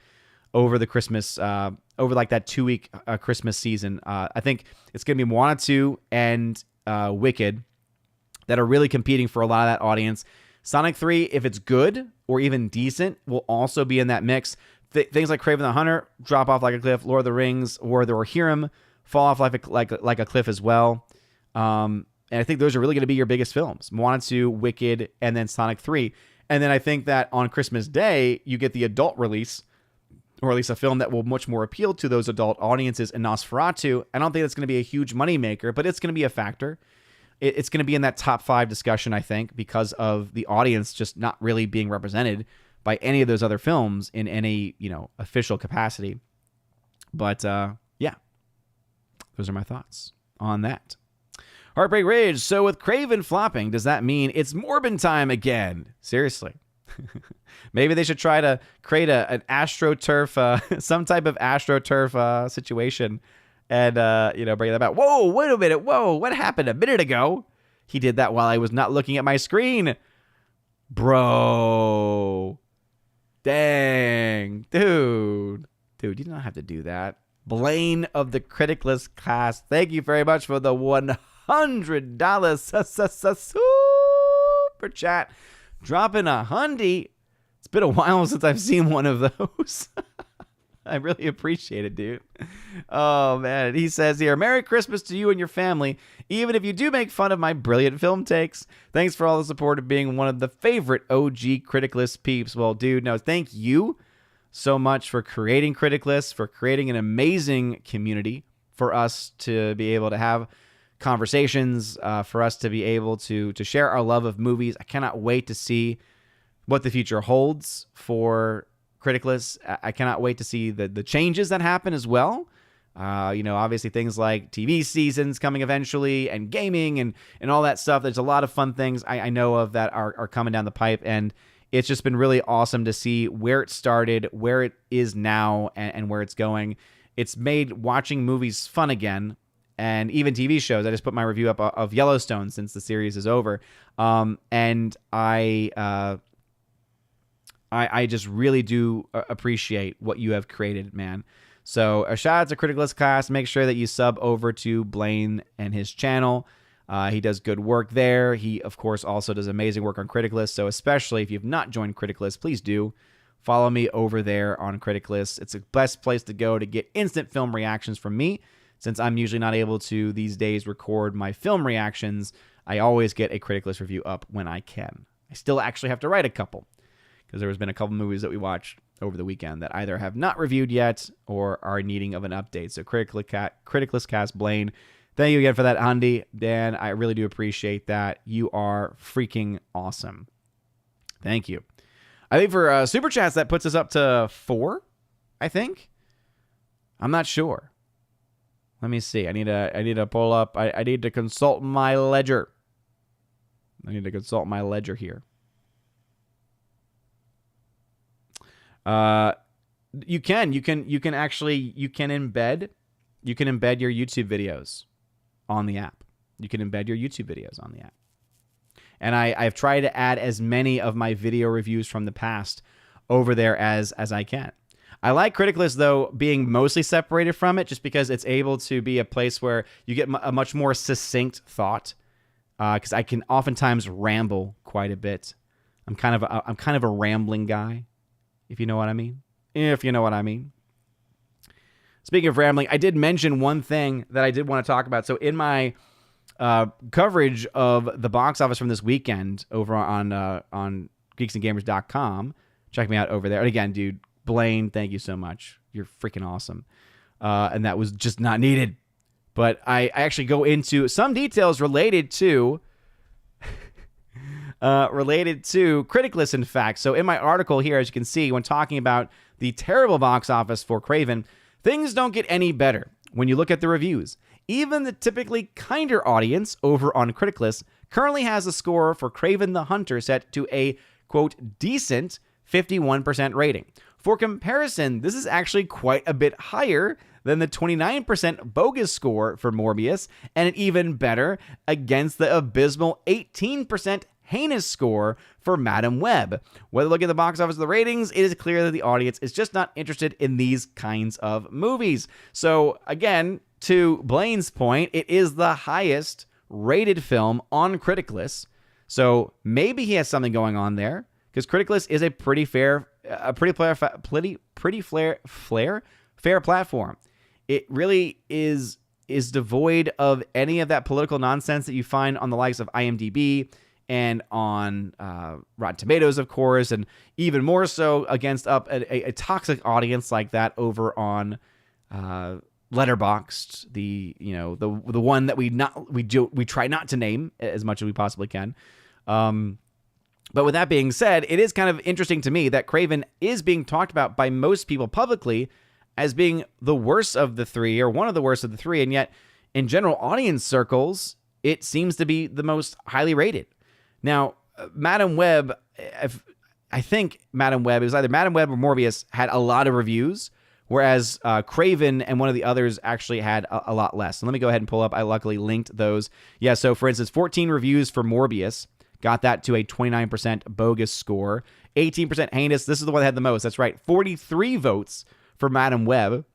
over the Christmas, over like that 2-week Christmas season. I think it's going to be Moana 2 and Wicked that are really competing for a lot of that audience. Sonic 3, if it's good or even decent, will also be in that mix. Things like Kraven the Hunter drop off like a cliff. Lord of the Rings, War of the Rohirrim fall off like a cliff as well. And I think those are really going to be your biggest films. Moana 2, Wicked, and then Sonic 3. And then I think that on Christmas Day, you get the adult release, or at least a film that will much more appeal to those adult audiences, in Nosferatu. I don't think that's going to be a huge moneymaker, but it's going to be a factor. It's going to be in that top 5 discussion, I think, because of the audience just not really being represented by any of those other films in any, official capacity. But, yeah, those are my thoughts on that. Heartbreak Ridge. So with Kraven flopping, does that mean it's Morbin time again? Seriously. Maybe they should try to create an AstroTurf, some type of AstroTurf situation, and bring that back. Whoa, wait a minute. Whoa, what happened a minute ago? He did that while I was not looking at my screen. Bro. Dang. Dude, you do not have to do that. Blaine of the Criticless class, thank you very much for the $100 super chat. Dropping a hundy. It's been a while since I've seen one of those. I really appreciate it, dude. Oh, man. He says here, Merry Christmas to you and your family, even if you do make fun of my brilliant film takes. Thanks for all the support of being one of the favorite OG Criticless peeps. Well, dude, no, thank you so much for creating Criticless, for creating an amazing community for us to be able to have conversations, for us to be able to share our love of movies. I cannot wait to see what the future holds for Criticless. I cannot wait to see the changes that happen as well. Obviously things like TV seasons coming eventually, and gaming and all that stuff. There's a lot of fun things I know of that are coming down the pipe, and it's just been really awesome to see where it started, where it is now, and where it's going. It's made watching movies fun again, and even TV shows. I just put my review up of Yellowstone since the series is over, and I just really do appreciate what you have created, man. So a shout out to Criticless Class. Make sure that you sub over to Blaine and his channel. He does good work there. He, of course, also does amazing work on Criticless. So especially if you've not joined Criticless, please do follow me over there on Criticless. It's the best place to go to get instant film reactions from me. Since I'm usually not able to these days record my film reactions, I always get a Criticless review up when I can. I still actually have to write a couple, because there has been a couple movies that we watched over the weekend that either have not reviewed yet or are needing of an update. So Criticless Cast Blaine, thank you again for that, Andy. Dan, I really do appreciate that. You are freaking awesome. Thank you. I think for Super Chats, that puts us up to 4, I think. I'm not sure. Let me see. I need to pull up. I need to consult my ledger. I need to consult my ledger here. You can embed your YouTube videos on the app. You can embed your YouTube videos on the app. And I've tried to add as many of my video reviews from the past over there as I can. I like Criticless, though, being mostly separated from it, just because it's able to be a place where you get a much more succinct thought. Because I can oftentimes ramble quite a bit. I'm kind of a rambling guy, if you know what I mean. Speaking of rambling, I did mention one thing that I did want to talk about. So in my coverage of the box office from this weekend over on geeksandgamers.com, check me out over there. And again, dude, Blaine, thank you so much. You're freaking awesome. And that was just not needed. But I actually go into some details related to Criticless, in fact. So in my article here, as you can see, when talking about the terrible box office for Kraven, things don't get any better when you look at the reviews. Even the typically kinder audience over on Criticless currently has a score for Kraven the Hunter set to a, quote, decent 51% rating. For comparison, this is actually quite a bit higher than the 29% bogus score for Morbius, and an even better against the abysmal 18% heinous score for Madam Web. Whether looking at the box office or the ratings, it is clear that the audience is just not interested in these kinds of movies. So again, to Blaine's point, it is the highest rated film on Critic List. So maybe he has something going on there, because Critic List is a pretty fair platform. It really is devoid of any of that political nonsense that you find on the likes of IMDb and on Rotten Tomatoes, of course, and even more so against a toxic audience like that over on Letterboxd, the one that we try not to name as much as we possibly can. But with that being said, it is kind of interesting to me that Kraven is being talked about by most people publicly as being the worst of the three, or one of the worst of the three, and yet in general audience circles, it seems to be the most highly rated. Now, Madam Web, I think Madam Web, it was either Madam Web or Morbius, had a lot of reviews, whereas Kraven and one of the others actually had a lot less. So let me go ahead and pull up. I luckily linked those. Yeah, so for instance, 14 reviews for Morbius got that to a 29% bogus score. 18% heinous. This is the one that had the most. That's right. 43 votes for Madam Web.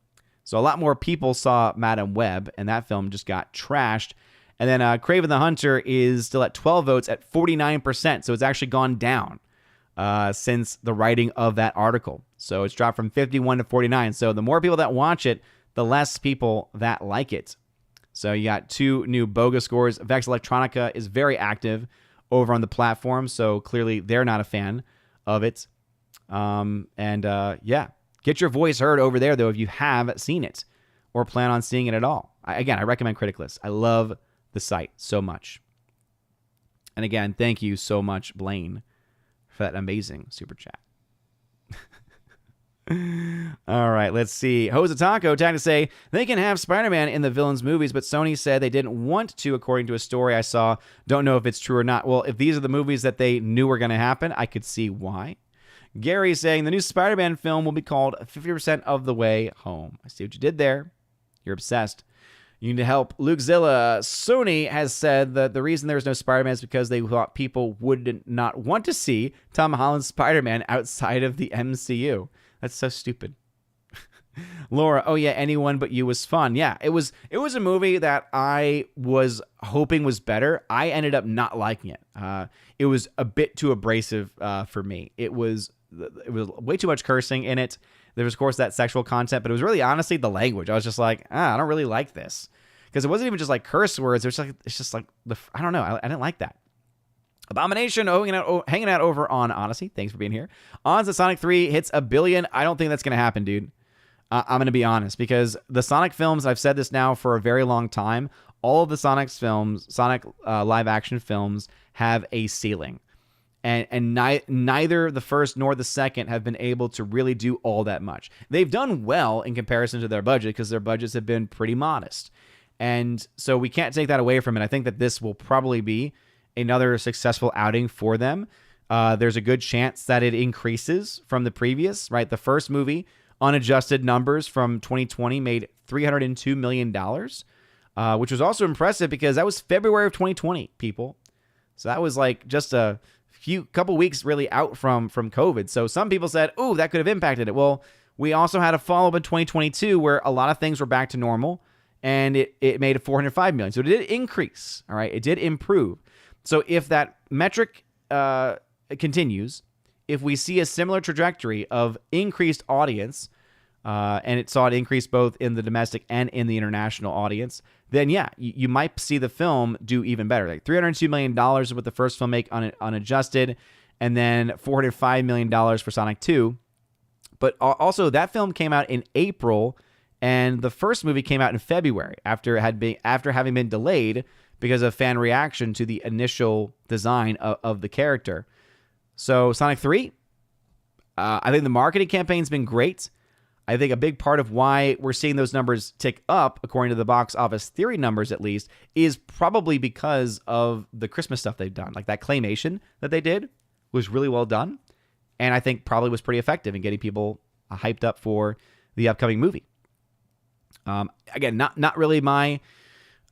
So a lot more people saw Madam Web, and that film just got trashed. And then Kraven the Hunter is still at 12 votes at 49%. So it's actually gone down since the writing of that article. So it's dropped from 51 to 49. So the more people that watch it, the less people that like it. So you got two new bogus scores. Vex Electronica is very active over on the platform. So clearly they're not a fan of it. Yeah. Get your voice heard over there, though, if you have seen it or plan on seeing it at all. I recommend Critic List. I love the site so much. And again, thank you so much, Blaine, for that amazing super chat. All right, let's see. Jose Taco trying to say they can have Spider-Man in the villains movies, but Sony said they didn't want to, according to a story I saw. Don't know if it's true or not. Well, if these are the movies that they knew were going to happen, I could see why. Gary saying the new Spider-Man film will be called 50% of the way home. I see what you did there. You're obsessed. You need to help. Luke Zilla. Sony has said that the reason there's no Spider-Man is because they thought people would not want to see Tom Holland's Spider-Man outside of the MCU. That's so stupid. Laura, oh yeah, Anyone But You was fun. Yeah, it was a movie that I was hoping was better. I ended up not liking it. It was a bit too abrasive for me. It was way too much cursing in it. There was, of course, that sexual content, but it was really honestly the language. I was just like, I don't really like this, because it wasn't even just like curse words. It's just like I don't know. I didn't like that. Abomination hanging out over on Odyssey. Thanks for being here. Odds that Sonic 3 hits 1 billion. I don't think that's going to happen, dude. I'm going to be honest, because the Sonic films, I've said this now for a very long time, all of the Sonic live action films have a ceiling. And neither the first nor the second have been able to really do all that much. They've done well in comparison to their budget, because their budgets have been pretty modest. And so we can't take that away from it. I think that this will probably be another successful outing for them. There's a good chance that it increases from the previous, right? The first movie, unadjusted numbers from 2020, made $302 million, which was also impressive because that was February of 2020, people. So that was like just a couple weeks really out from COVID. So some people said, oh, that could have impacted it. Well, we also had a follow-up in 2022 where a lot of things were back to normal, and it made $405 million. So it did increase, all right? It did improve. So if that metric continues, if we see a similar trajectory of increased audience, and it saw it increase both in the domestic and in the international audience, then yeah, you might see the film do even better. Like $302 million is what the first film make unadjusted, and then $405 million for Sonic 2. But also that film came out in April, and the first movie came out in February after having been delayed because of fan reaction to the initial design of the character. So Sonic 3, I think the marketing campaign's been great. I think a big part of why we're seeing those numbers tick up, according to the box office theory numbers at least, is probably because of the Christmas stuff they've done. Like that claymation that they did was really well done, and I think probably was pretty effective in getting people hyped up for the upcoming movie. Again, not really my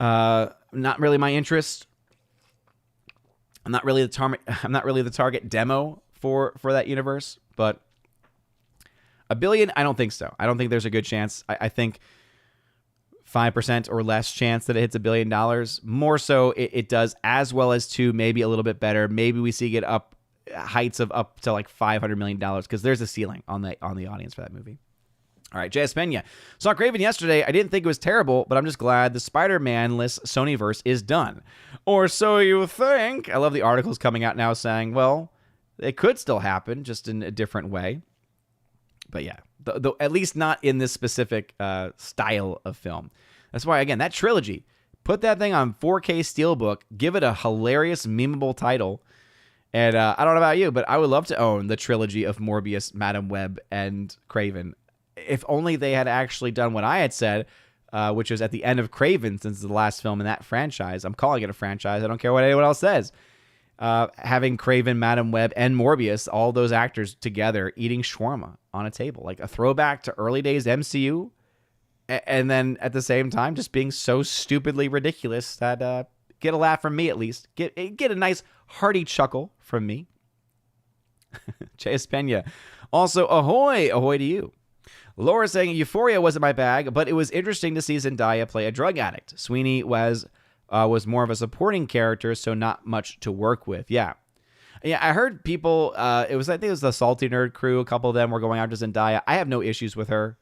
interest. I'm not really the target demo for that universe, but $1 billion, I don't think so. I don't think there's a good chance. I think 5% or less chance that it hits $1 billion. More so, it does as well as 2, maybe a little bit better. Maybe we see it up heights of up to like $500 million because there's a ceiling on the audience for that movie. All right, J.S. Pena. Saw Kraven yesterday. I didn't think it was terrible, but I'm just glad the Spider-Man-less Sonyverse is done. Or so you think. I love the articles coming out now saying, well, it could still happen, just in a different way. But yeah, at least not in this specific style of film. That's why, again, that trilogy, put that thing on 4K Steelbook, give it a hilarious, memeable title. And I don't know about you, but I would love to own the trilogy of Morbius, Madam Web, and Kraven. If only they had actually done what I had said, which was at the end of Kraven, since it's the last film in that franchise. I'm calling it a franchise. I don't care what anyone else says. Having Kraven, Madam Web, and Morbius, all those actors together eating shawarma on a table. Like a throwback to early days MCU. And then at the same time, just being so stupidly ridiculous that get a laugh from me at least. Get a nice hearty chuckle from me. J.S. Pena. Also, ahoy to you. Laura saying, Euphoria wasn't my bag, but it was interesting to see Zendaya play a drug addict. Sweeney was more of a supporting character, so not much to work with. Yeah, I heard people, I think it was the Salty Nerd crew, a couple of them were going after Zendaya. I have no issues with her.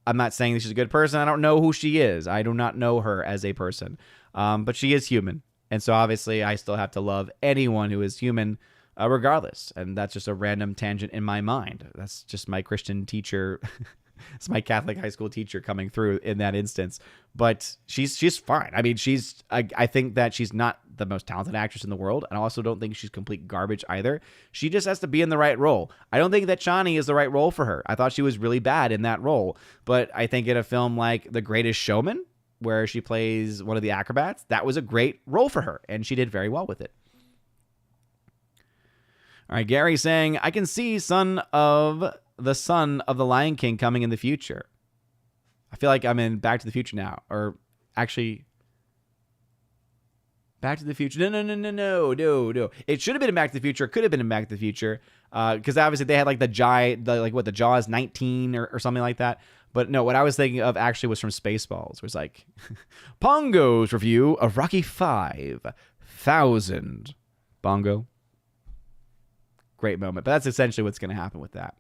I'm not saying that she's a good person. I don't know who she is. I do not know her as a person, but she is human. And so obviously I still have to love anyone who is human regardless. And that's just a random tangent in my mind. That's just my Christian teacher. It's my Catholic high school teacher coming through in that instance. But she's fine. I mean, I think that she's not the most talented actress in the world. And I also don't think she's complete garbage either. She just has to be in the right role. I don't think that Chani is the right role for her. I thought she was really bad in that role. But I think in a film like The Greatest Showman, where she plays one of the acrobats, that was a great role for her. And she did very well with it. All right, Gary saying, I can see the son of the Lion King coming in the future. I feel like I'm in Back to the Future now. Or actually, Back to the Future. No. It should have been in Back to the Future. It could have been in Back to the Future. Because obviously they had like the Jaws 19 or something like that. But no, what I was thinking of actually was from Spaceballs. It was like, Pongo's review of Rocky 5000. Bongo. Great moment. But that's essentially what's going to happen with that.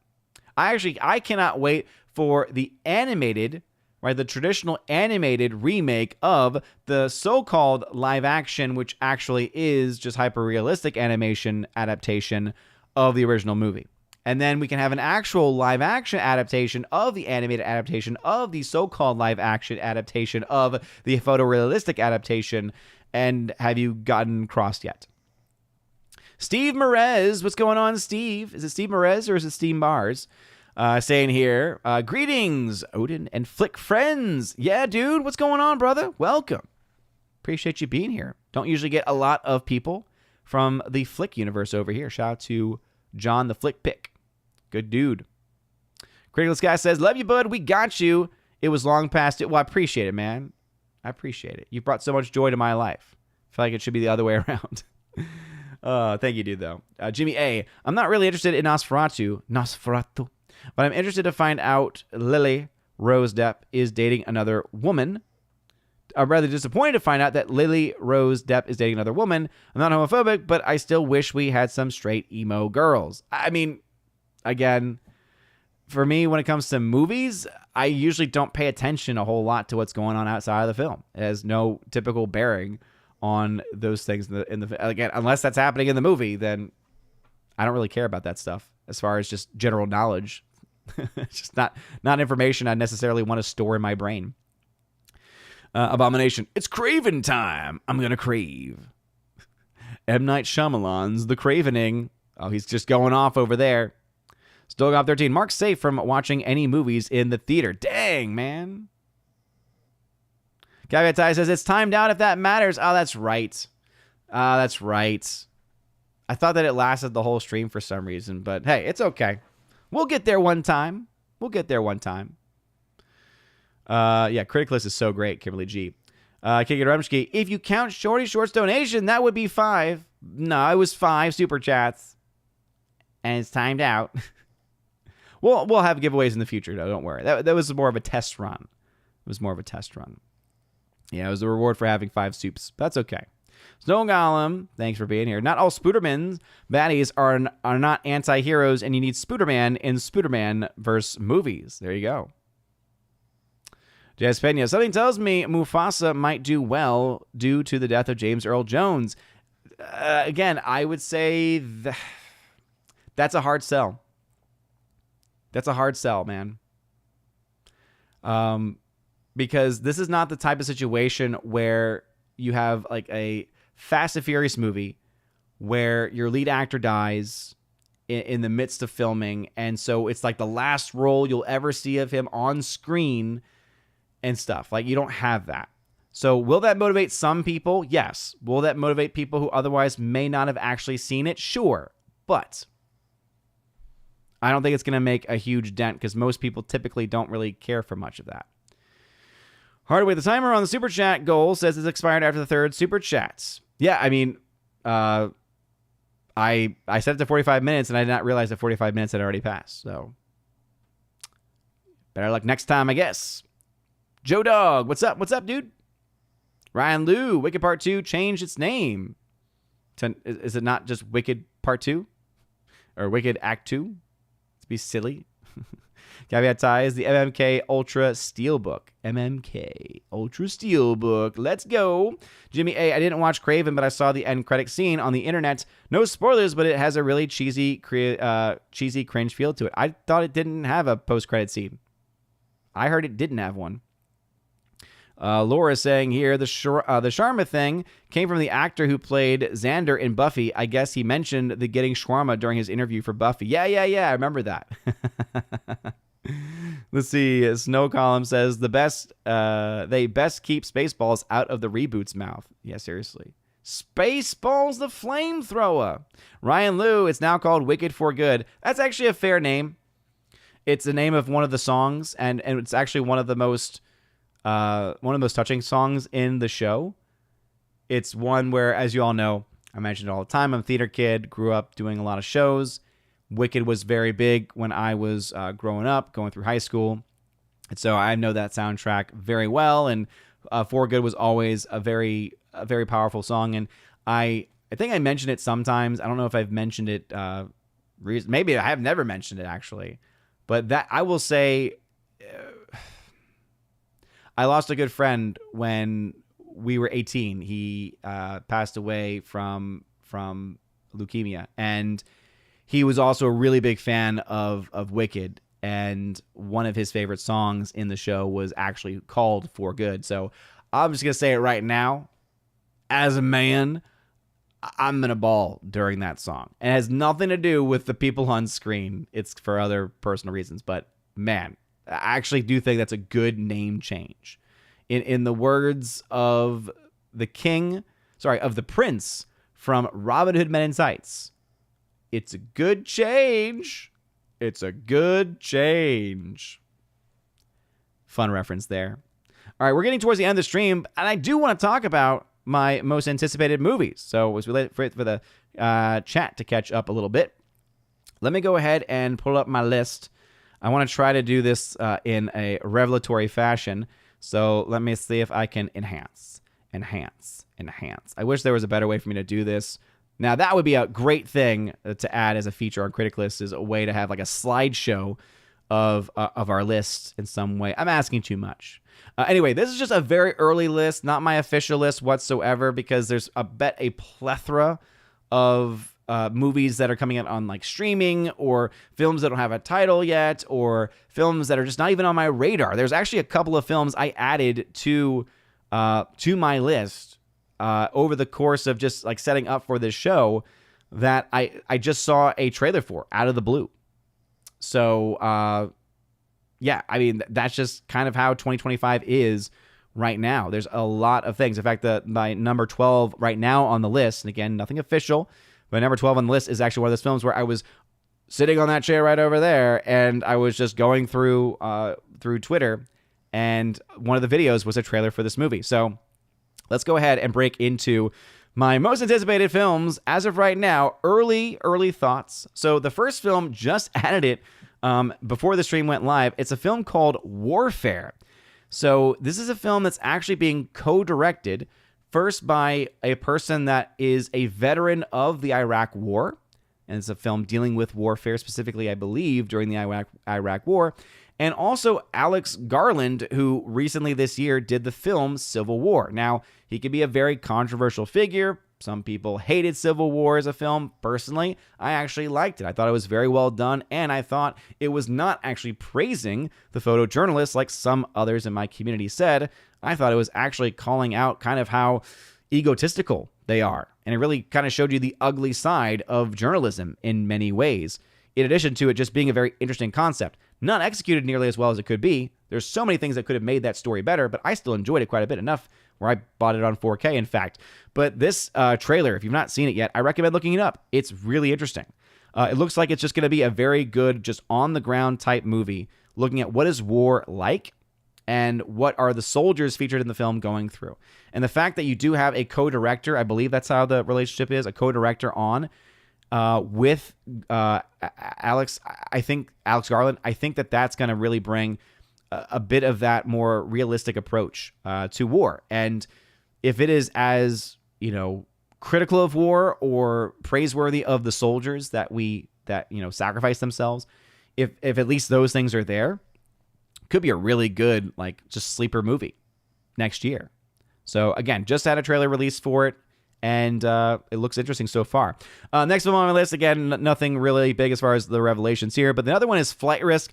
I cannot wait for the animated, right, the traditional animated remake of the so-called live action, which actually is just hyper-realistic animation adaptation of the original movie. And then we can have an actual live action adaptation of the animated adaptation of the so-called live action adaptation of the photorealistic adaptation. And have you gotten crossed yet? Steve Merez, what's going on, Steve? Is it Steve Merez or is it Steve Mars? Saying here, greetings, Odin and Flick friends. Yeah, dude, what's going on, brother? Welcome. Appreciate you being here. Don't usually get a lot of people from the Flick universe over here. Shout out to John the Flick Pick. Good dude. Critical Guy says, love you, bud. We got you. It was long past it. Well, I appreciate it, man. I appreciate it. You brought so much joy to my life. I feel like it should be the other way around. Thank you, dude, though. Jimmy A. I'm not really interested in Nosferatu, but I'm interested to find out Lily Rose Depp is dating another woman. I'm rather disappointed to find out that Lily Rose Depp is dating another woman. I'm not homophobic, but I still wish we had some straight emo girls. I mean, again, for me, when it comes to movies, I usually don't pay attention a whole lot to what's going on outside of the film. It has no typical bearing on those things again, unless that's happening in the movie, then I don't really care about that stuff as far as just general knowledge. It's just not information I necessarily want to store in my brain. Abomination. It's Kraven time. I'm going to crave. M. Night Shyamalan's The Cravening. Oh, he's just going off over there. Stogov 13. Mark's safe from watching any movies in the theater. Dang, man. Caveat Tai says, it's timed out if that matters. Oh, that's right. That's right. I thought that it lasted the whole stream for some reason, but hey, it's okay. We'll get there one time. We'll get there one time. Critic List is so great, Kimberly G. Kick It Rumsky, if you count Shorty Short's donation, that would be 5. No, it was 5 super chats. And it's timed out. We'll have giveaways in the future, though. Don't worry. That was more of a test run. It was more of a test run. Yeah, it was the reward for having 5 soups. That's okay. Snow Golem, thanks for being here. Not all Spooderman baddies are not anti-heroes, and you need Spooderman in Spooderman versus movies. There you go. Jazz Pena, something tells me Mufasa might do well due to the death of James Earl Jones. Again, I would say that's a hard sell. That's a hard sell, man. Because this is not the type of situation where you have like a Fast and Furious movie where your lead actor dies in the midst of filming, and so it's like the last role you'll ever see of him on screen and stuff. Like, you don't have that. So will that motivate some people? Yes. Will that motivate people who otherwise may not have actually seen it? Sure. But I don't think it's going to make a huge dent because most people typically don't really care for much of that. Hardaway, the timer on the Super Chat goal says it's expired after the 3rd Super Chats. Yeah, I mean, I set it to 45 minutes, and I did not realize that 45 minutes had already passed. So better luck next time, I guess. Joe Dog, what's up? What's up, dude? Ryan Liu, Wicked Part 2 changed its name. Is it not just Wicked Part 2? Or Wicked Act 2? Let's be silly. Caveat ties, the MMK Ultra Steelbook. MMK Ultra Steelbook. Let's go. Jimmy A, I didn't watch Kraven, but I saw the end credit scene on the internet. No spoilers, but it has a really cheesy cringe feel to it. I thought it didn't have a post-credit scene. I heard it didn't have one. Laura saying here, the shawarma thing came from the actor who played Xander in Buffy. I guess he mentioned the getting shawarma during his interview for Buffy. Yeah, I remember that. Let's see. Snow Column says they best keep Spaceballs out of the reboot's mouth. Yeah, seriously. Spaceballs the flamethrower. Ryan Liu, it's now called Wicked for Good. That's actually a fair name. It's the name of one of the songs, and it's actually one of the most touching songs in the show. It's one where, as you all know, I mentioned it all the time, I'm a theater kid, grew up doing a lot of shows. Wicked was very big when I was growing up, going through high school. And so I know that soundtrack very well, and For Good was always a very powerful song. And I think I mentioned it sometimes. I don't know if I've mentioned it. Maybe I have never mentioned it, actually. But that I will say, I lost a good friend when we were 18. He passed away from leukemia, and he was also a really big fan of Wicked. And one of his favorite songs in the show was actually called For Good. So I'm just gonna say it right now, as a man, I'm gonna bawl during that song. It has nothing to do with the people on screen. It's for other personal reasons. But man, I actually do think that's a good name change. In the words of the prince from Robin Hood Men in Tights, it's a good change. It's a good change. Fun reference there. All right, we're getting towards the end of the stream, and I do want to talk about my most anticipated movies. So it was related for the chat to catch up a little bit. Let me go ahead and pull up my list. I want to try to do this in a revelatory fashion. So let me see if I can enhance. I wish there was a better way for me to do this. Now, that would be a great thing to add as a feature on Critic List, is a way to have like a slideshow of our list in some way. I'm asking too much. Anyway, this is just a very early list, not my official list whatsoever, because there's a plethora of movies that are coming out on like streaming, or films that don't have a title yet, or films that are just not even on my radar. There's actually a couple of films I added to my list over the course of just like setting up for this show that I just saw a trailer for out of the blue. So yeah, I mean, that's just kind of how 2025 is right now. There's a lot of things. In fact, my number 12 right now on the list, and again, nothing official, but number 12 on the list is actually one of those films where I was sitting on that chair right over there, and I was just going through Twitter, and one of the videos was a trailer for this movie. So let's go ahead and break into my most anticipated films as of right now. Early thoughts. So the first film, just added it before the stream went live. It's a film called Warfare. So this is a film that's actually being co-directed first by a person that is a veteran of the Iraq War. And it's a film dealing with warfare, specifically, I believe, during the Iraq War. And also Alex Garland, who recently this year did the film Civil War. Now, he could be a very controversial figure. Some people hated Civil War as a film. Personally, I actually liked it. I thought it was very well done, and I thought it was not actually praising the photojournalists like some others in my community said. I thought it was actually calling out kind of how egotistical they are. And it really kind of showed you the ugly side of journalism in many ways, in addition to it just being a very interesting concept. Not executed nearly as well as it could be. There's so many things that could have made that story better, but I still enjoyed it quite a bit, enough where I bought it on 4K, in fact. But this trailer, if you've not seen it yet, I recommend looking it up. It's really interesting. It looks like it's just going to be a very good, just on-the-ground type movie, looking at what is war like and what are the soldiers featured in the film going through. And the fact that you do have a co-director, I believe that's how the relationship is, a co-director on with Alex Garland, I think that's going to really bring a bit of that more realistic approach to war. And if it is as, critical of war or praiseworthy of the soldiers that sacrifice themselves, if at least those things are there, could be a really good, just sleeper movie next year. So again, just had a trailer release for it, and it looks interesting so far. Next film on my list, again, nothing really big as far as the revelations here, but the other one is Flight Risk.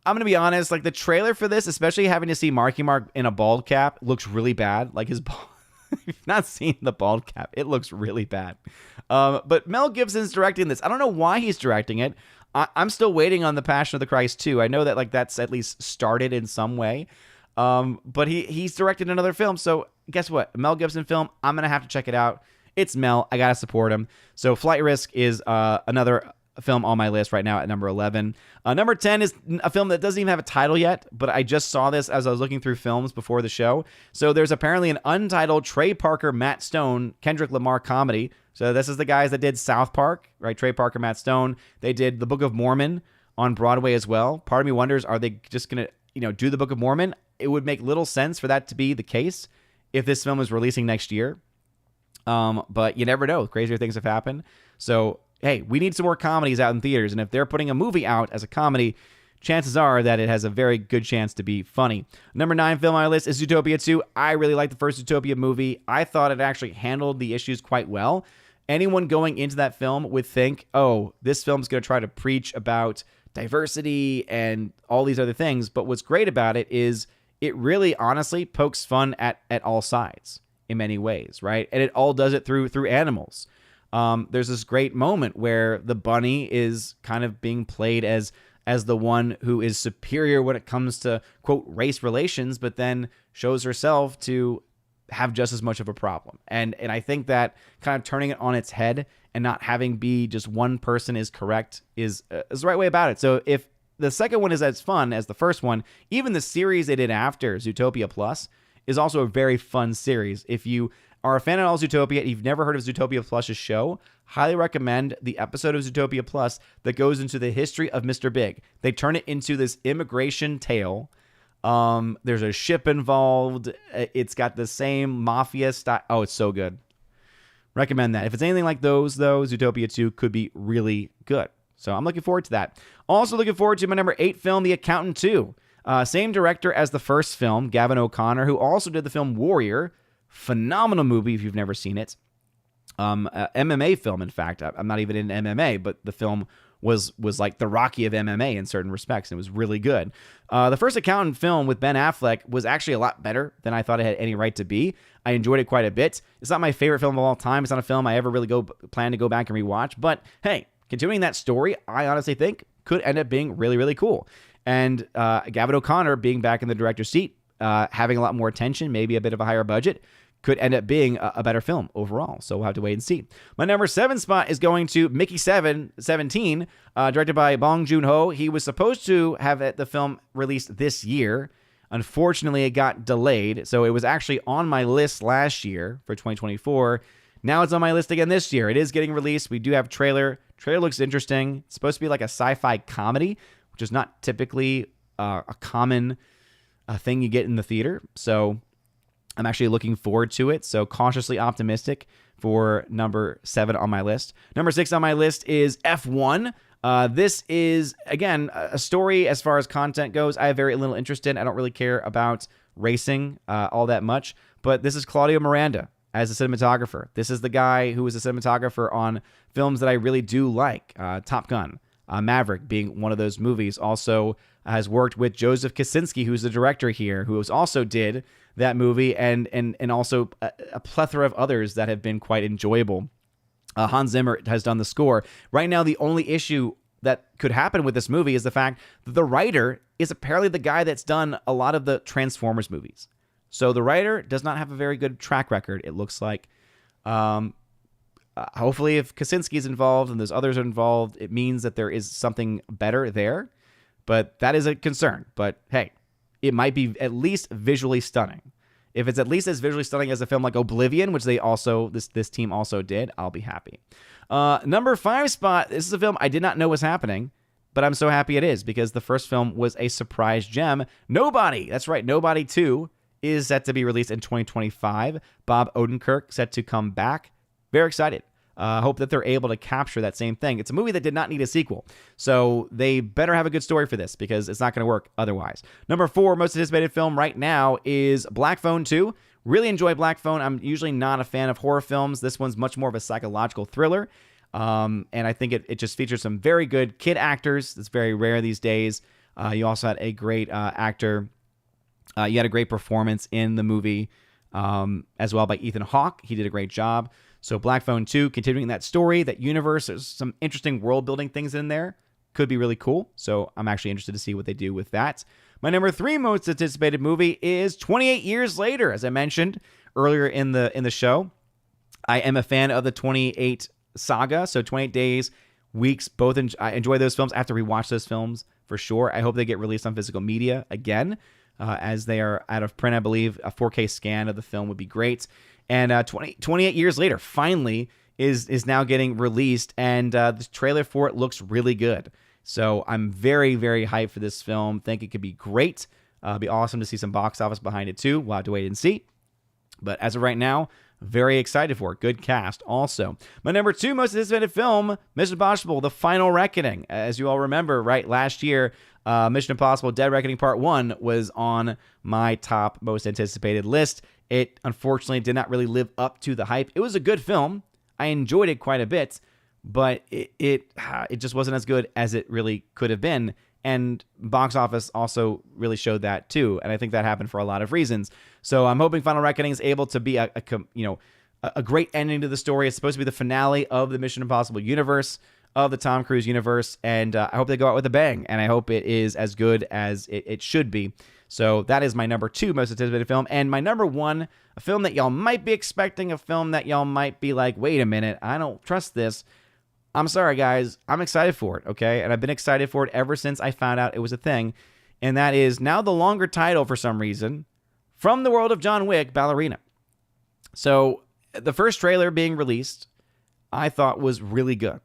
I'm going to be honest, the trailer for this, especially having to see Marky Mark in a bald cap, looks really bad. His bald, if you've not seen the bald cap, it looks really bad. But Mel Gibson's directing this. I don't know why he's directing it. I'm still waiting on The Passion of the Christ 2. I know that that's at least started in some way. But he's directed another film. So guess what? A Mel Gibson film. I'm going to have to check it out. It's Mel. I got to support him. So Flight Risk is another film on my list right now at number 11. Number 10 is a film that doesn't even have a title yet, but I just saw this as I was looking through films before the show. So there's apparently an untitled Trey Parker, Matt Stone, Kendrick Lamar comedy. So this is the guys that did South Park, right? Trey Parker, Matt Stone. They did The Book of Mormon on Broadway as well. Part of me wonders, are they just going to, do The Book of Mormon? It would make little sense for that to be the case if this film is releasing next year. But you never know. Crazier things have happened. So, hey, we need some more comedies out in theaters. And if they're putting a movie out as a comedy, chances are that it has a very good chance to be funny. Number 9 film on my list is Zootopia 2. I really liked the first Zootopia movie. I thought it actually handled the issues quite well. Anyone going into that film would think, oh, this film's going to try to preach about diversity and all these other things. But what's great about it is it really honestly pokes fun at all sides in many ways, right? And it all does it through animals. There's this great moment where the bunny is kind of being played as the one who is superior when it comes to, quote, race relations, but then shows herself to have just as much of a problem. And I think that kind of turning it on its head and not having be just one person is correct is the right way about it. So if the second one is as fun as the first one, even the series they did after, Zootopia Plus, is also a very fun series. If you are a fan of all Zootopia and you've never heard of Zootopia Plus's show, highly recommend the episode of Zootopia Plus that goes into the history of Mr. Big. They turn it into this immigration tale. There's a ship involved. It's got the same mafia style. Oh, it's so good. Recommend that. If it's anything like those, though, Zootopia 2 could be really good. So I'm looking forward to that. Also looking forward to my number 8 film, The Accountant 2. Same director as the first film, Gavin O'Connor, who also did the film Warrior. Phenomenal movie if you've never seen it. MMA film, in fact. I'm not even in MMA, but the film was like the Rocky of MMA in certain respects. It was really good. The first Accountant film with Ben Affleck was actually a lot better than I thought it had any right to be. I enjoyed it quite a bit. It's not my favorite film of all time. It's not a film I ever really plan to go back and rewatch. But hey, continuing that story, I honestly think could end up being really, really cool. And Gavin O'Connor being back in the director's seat, having a lot more attention, maybe a bit of a higher budget, could end up being a better film overall. So we'll have to wait and see. My number 7 spot is going to Mickey 17, directed by Bong Joon-ho. He was supposed to have the film released this year. Unfortunately, it got delayed. So it was actually on my list last year for 2024. Now it's on my list again this year. It is getting released. We do have a trailer. Trailer looks interesting. It's supposed to be like a sci-fi comedy, which is not typically a common thing you get in the theater. So I'm actually looking forward to it. So cautiously optimistic for number 7 on my list. Number 6 on my list is F1. This is, again, a story as far as content goes. I have very little interest in. I don't really care about racing all that much. But this is Claudio Miranda as a cinematographer. This is the guy who was a cinematographer on films that I really do like. Top Gun, Maverick being one of those movies. Also has worked with Joseph Kosinski, who's the director here, who also did that movie, and also a plethora of others that have been quite enjoyable. Hans Zimmer has done the score. Right now, the only issue that could happen with this movie is the fact that the writer is apparently the guy that's done a lot of the Transformers movies. So the writer does not have a very good track record, it looks like. Hopefully, if Kosinski is involved and there's others involved, it means that there is something better there. But that is a concern. But hey, it might be at least visually stunning. If it's at least as visually stunning as a film like Oblivion, which this team also did, I'll be happy. Number 5 spot, this is a film I did not know was happening, but I'm so happy it is because the first film was a surprise gem. Nobody, that's right, Nobody 2 is set to be released in 2025. Bob Odenkirk set to come back. Very excited. Hope that they're able to capture that same thing. It's a movie that did not need a sequel, so they better have a good story for this because it's not going to work otherwise. Number 4, most anticipated film right now is Black Phone 2. Really enjoy Black Phone. I'm usually not a fan of horror films. This one's much more of a psychological thriller, and I think it just features some very good kid actors. It's very rare these days. You also had a great actor. You had a great performance in the movie as well by Ethan Hawke. He did a great job. So Black Phone 2, continuing that story, that universe, there's some interesting world-building things in there. Could be really cool. So I'm actually interested to see what they do with that. My number 3 most anticipated movie is 28 Years Later. As I mentioned earlier in the show, I am a fan of the 28 saga. So 28 Days, Weeks, both I enjoy those films. I have to rewatch those films for sure. I hope they get released on physical media again, as they are out of print, I believe. A 4K scan of the film would be great. And 28 years later, finally, is now getting released, and the trailer for it looks really good. So I'm very, very hyped for this film. Think it could be great. It'd be awesome to see some box office behind it, too. We'll have to wait and see. But as of right now, very excited for it. Good cast also. My number 2 most anticipated film, Mission Impossible, The Final Reckoning. As you all remember, right, last year, Mission Impossible Dead Reckoning Part 1 was on my top most anticipated list. It unfortunately did not really live up to the hype. It was a good film. I enjoyed it quite a bit, but it just wasn't as good as it really could have been. And box office also really showed that too. And I think that happened for a lot of reasons. So I'm hoping Final Reckoning is able to be a great ending to the story. It's supposed to be the finale of the Mission Impossible universe, of the Tom Cruise universe. And I hope they go out with a bang. And I hope it is as good as it should be. So that is my number 2 most anticipated film. And my number 1, a film that y'all might be expecting, a film that y'all might be like, wait a minute, I don't trust this. I'm sorry, guys. I'm excited for it, okay? And I've been excited for it ever since I found out it was a thing. And that is now the longer title for some reason, From the World of John Wick, Ballerina. So the first trailer being released, I thought was really good.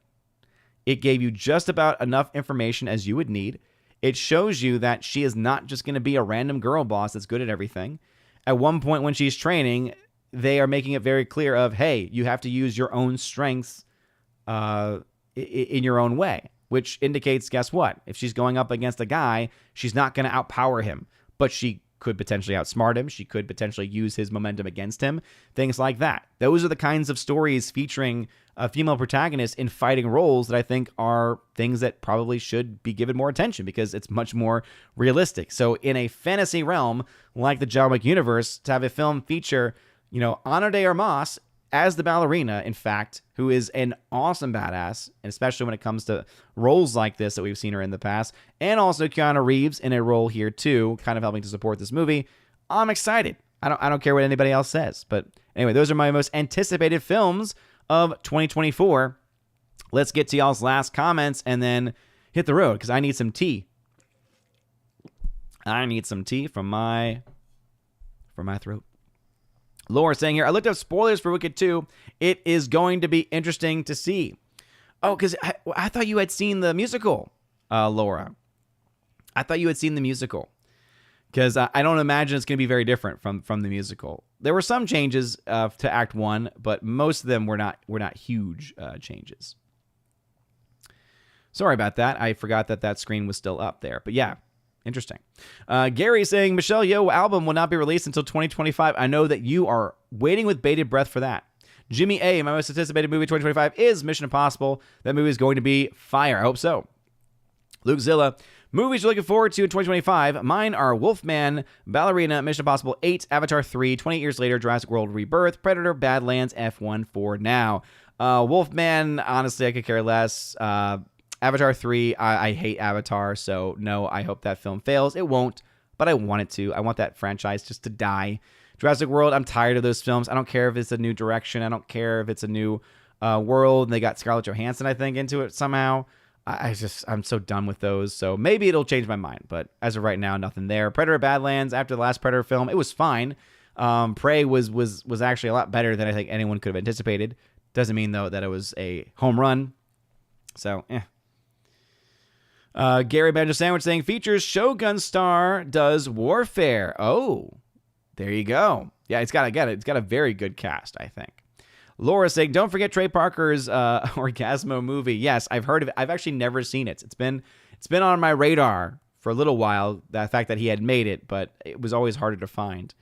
It gave you just about enough information as you would need. It shows you that she is not just going to be a random girl boss that's good at everything. At one point when she's training, they are making it very clear of, hey, you have to use your own strengths in your own way, which indicates, guess what? If she's going up against a guy, she's not going to outpower him, but she could potentially outsmart him. She could potentially use his momentum against him, things like that. Those are the kinds of stories featuring a female protagonist in fighting roles that I think are things that probably should be given more attention because it's much more realistic. So in a fantasy realm like the John Wick universe, to have a film feature, Ana de Armas as the ballerina, in fact, who is an awesome badass, and especially when it comes to roles like this that we've seen her in the past, and also Keanu Reeves in a role here too, kind of helping to support this movie. I'm excited. I don't care what anybody else says. But anyway, those are my most anticipated films of 2024. Let's get to y'all's last comments and then hit the road because I need some tea. I need some tea from my throat. Laura saying here, I looked up spoilers for Wicked 2. It is going to be interesting to see. Oh, because I thought you had seen the musical, Laura. I thought you had seen the musical. Because I don't imagine it's going to be very different from the musical. There were some changes to Act 1, but most of them were not huge changes. Sorry about that. I forgot that screen was still up there. But yeah, interesting. Gary saying, Michelle Yeoh album will not be released until 2025. I know that you are waiting with bated breath for that. Jimmy A., my most anticipated movie 2025 is Mission Impossible. That movie is going to be fire. I hope so. Luke Zilla, movies you're looking forward to in 2025. Mine are Wolfman, Ballerina, Mission Impossible 8, Avatar 3, 28 Years Later, Jurassic World Rebirth, Predator, Badlands, F1 for now. Wolfman, honestly, I could care less. Avatar 3, I hate Avatar, so no, I hope that film fails. It won't, but I want it to. I want that franchise just to die. Jurassic World, I'm tired of those films. I don't care if it's a new direction. I don't care if it's a new world. And they got Scarlett Johansson, I think, into it somehow. I'm so done with those. So maybe it'll change my mind. But as of right now, nothing there. Predator Badlands, after the last Predator film, it was fine. Prey was actually a lot better than I think anyone could have anticipated. Doesn't mean, though, that it was a home run. So, Gary Banjo Sandwich saying, features Shogun star does Warfare. Oh, there you go. Yeah, it's got a very good cast, I think. Laura saying, don't forget Trey Parker's Orgasmo movie. Yes, I've heard of it. I've actually never seen it. It's been on my radar for a little while, the fact that he had made it, but it was always harder to find.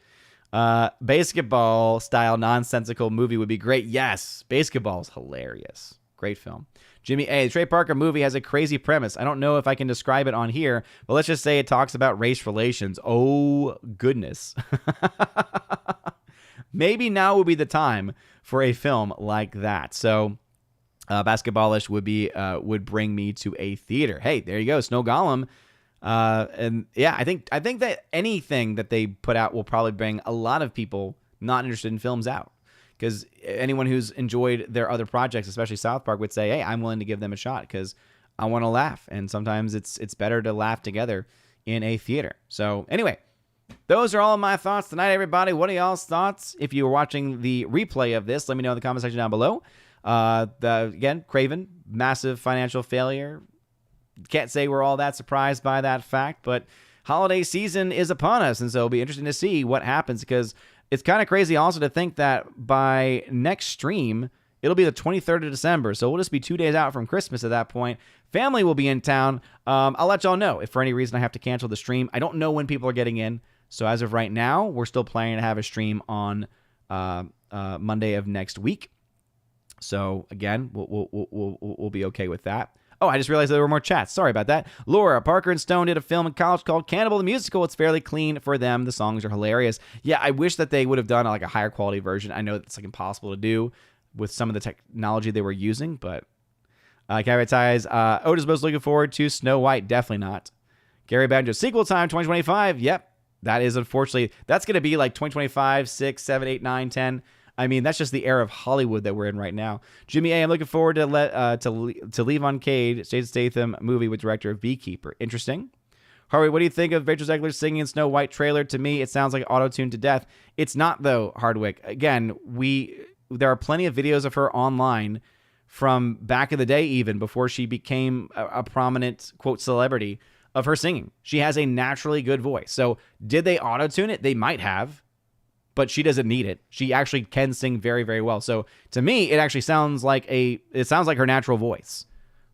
Basketball-style nonsensical movie would be great. Yes, Basketball is hilarious. Great film. Jimmy A., the Trey Parker movie has a crazy premise. I don't know if I can describe it on here, but let's just say it talks about race relations. Oh, goodness. Maybe now would be the time for a film like that. So, Basketballish would bring me to a theater. Hey, there you go, Snow Golem. And yeah, I think that anything that they put out will probably bring a lot of people not interested in films out. Because anyone who's enjoyed their other projects, especially South Park, would say, hey, I'm willing to give them a shot because I want to laugh. And sometimes it's better to laugh together in a theater. So anyway, those are all of my thoughts tonight, everybody. What are y'all's thoughts? If you were watching the replay of this, let me know in the comment section down below. Again, Kraven, massive financial failure. Can't say we're all that surprised by that fact, but holiday season is upon us, and so it'll be interesting to see what happens because it's kind of crazy also to think that by next stream, it'll be the 23rd of December, so we'll just be 2 days out from Christmas at that point. Family will be in town. I'll let y'all know if for any reason I have to cancel the stream. I don't know when people are getting in, so as of right now, we're still planning to have a stream on Monday of next week. So again, we'll be okay with that. Oh, I just realized there were more chats. Sorry about that. Laura, Parker and Stone did a film in college called Cannibal the Musical. It's fairly clean for them. The songs are hilarious. Yeah, I wish that they would have done like a higher quality version. I know it's like impossible to do with some of the technology they were using, but Caveat Ties, Otis most looking forward to Snow White. Definitely not. Gary Banjo, sequel time 2025. Yep, that is unfortunately, that's going to be like 2025, 6, 7, 8, 9, 10. I mean, that's just the era of Hollywood that we're in right now. Jimmy A., I'm looking forward to Leave on Cade, Jason Statham movie with director of Beekeeper. Interesting. Harvey, what do you think of Rachel Zegler's singing in Snow White trailer? To me, it sounds like auto-tuned to death. It's not, though, Hardwick. Again, there are plenty of videos of her online from back in the day, even before she became a prominent, quote, celebrity, of her singing. She has a naturally good voice. So did they auto-tune it? They might have. But she doesn't need it. She actually can sing very, very well. So to me, it actually sounds like her natural voice.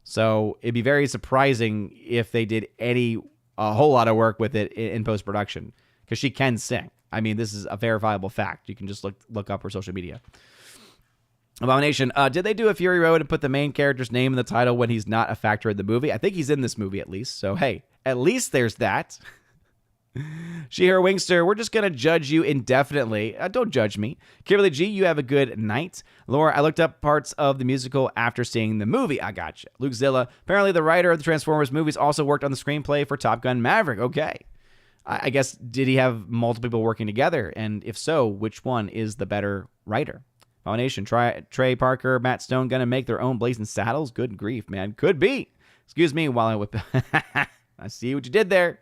So it'd be very surprising if they did a whole lot of work with it in post-production because she can sing. I mean, this is a verifiable fact. You can just look up her social media. Abomination, did they do a Fury Road and put the main character's name in the title when he's not a factor in the movie? I think he's in this movie at least. So hey, at least there's that. She-Her Wingster, we're just going to judge you indefinitely. Don't judge me. Kimberly G, you have a good night. Laura, I looked up parts of the musical after seeing the movie. I gotcha. Luke Zilla, apparently the writer of the Transformers movies also worked on the screenplay for Top Gun Maverick. Okay. I guess, did he have multiple people working together? And if so, which one is the better writer? Foundation, Trey Parker, Matt Stone going to make their own Blazing Saddles? Good grief, man. Could be. Excuse me while I whip. I see what you did there.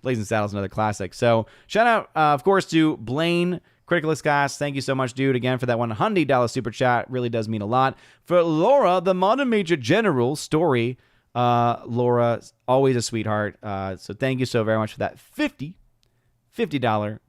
Blazing Saddles, another classic. So shout out, of course, to Blaine Criticalist Cast. Thank you so much, dude, again, for that $100 super chat. Really does mean a lot. For Laura, the Modern Major General story. Laura, always a sweetheart. So thank you so very much for that $50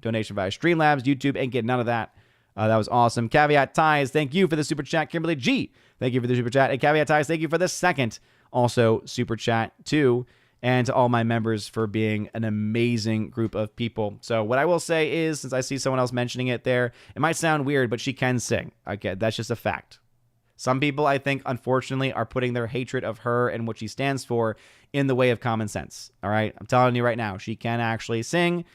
donation via Streamlabs, YouTube, and get none of that. That was awesome. Caveat Ties, thank you for the super chat. Kimberly G, thank you for the super chat. And Caveat Ties, thank you for the second also super chat too. And to all my members for being an amazing group of people. So what I will say is, since I see someone else mentioning it there, it might sound weird, but she can sing. Okay, that's just a fact. Some people, I think, unfortunately, are putting their hatred of her and what she stands for in the way of common sense. All right? I'm telling you right now, she can actually sing.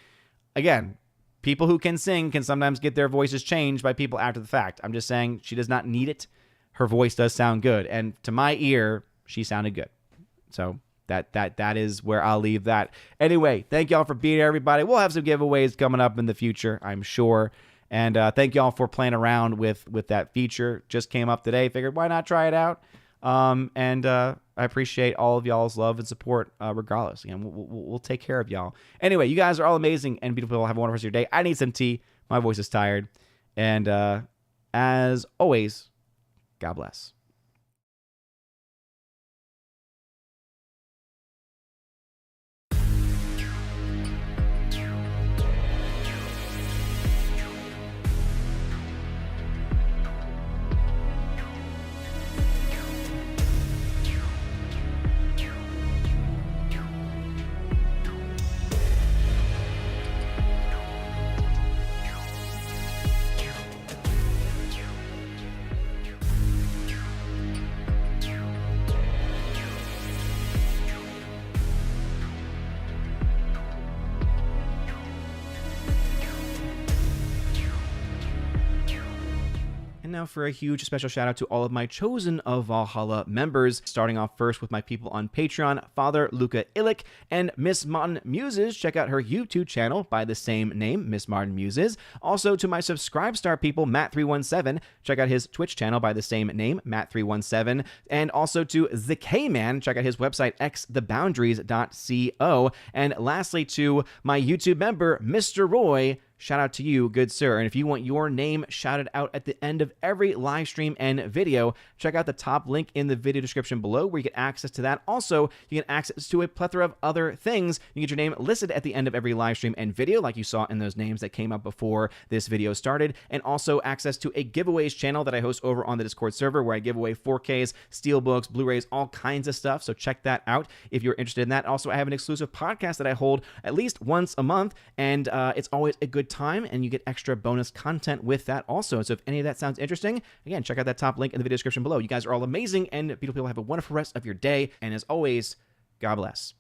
Again, people who can sing can sometimes get their voices changed by people after the fact. I'm just saying she does not need it. Her voice does sound good. And to my ear, she sounded good. So that is where I'll leave that. Anyway, thank y'all for being here, everybody. We'll have some giveaways coming up in the future, I'm sure. And thank y'all for playing around with that feature. Just came up today. Figured, why not try it out? I appreciate all of y'all's love and support regardless. Again, we'll take care of y'all. Anyway, you guys are all amazing and beautiful. Have a wonderful rest of your day. I need some tea. My voice is tired. And as always, God bless. Now for a huge special shout out to all of my Chosen of Valhalla members, starting off first with my people on Patreon, Father Luca Illick and Miss Martin Muses. Check out her YouTube channel by the same name, Miss Martin Muses. Also to my Subscribestar people, Matt317. Check out his Twitch channel by the same name, Matt317. And also to the K-Man. Check out his website, xtheboundaries.co. And lastly to my YouTube member, Mr. Roy. Shout out to you, good sir. And if you want your name shouted out at the end of every live stream and video, check out the top link in the video description below where you get access to that. Also, you get access to a plethora of other things. You get your name listed at the end of every live stream and video, like you saw in those names that came up before this video started. And also access to a giveaways channel that I host over on the Discord server where I give away 4Ks, Steelbooks, Blu-rays, all kinds of stuff. So check that out if you're interested in that. Also, I have an exclusive podcast that I hold at least once a month, and it's always a good time, and you get extra bonus content with that also. So if any of that sounds interesting, again, check out that top link in the video description below. You guys are all amazing and beautiful people. Have a wonderful rest of your day, and as always, God bless.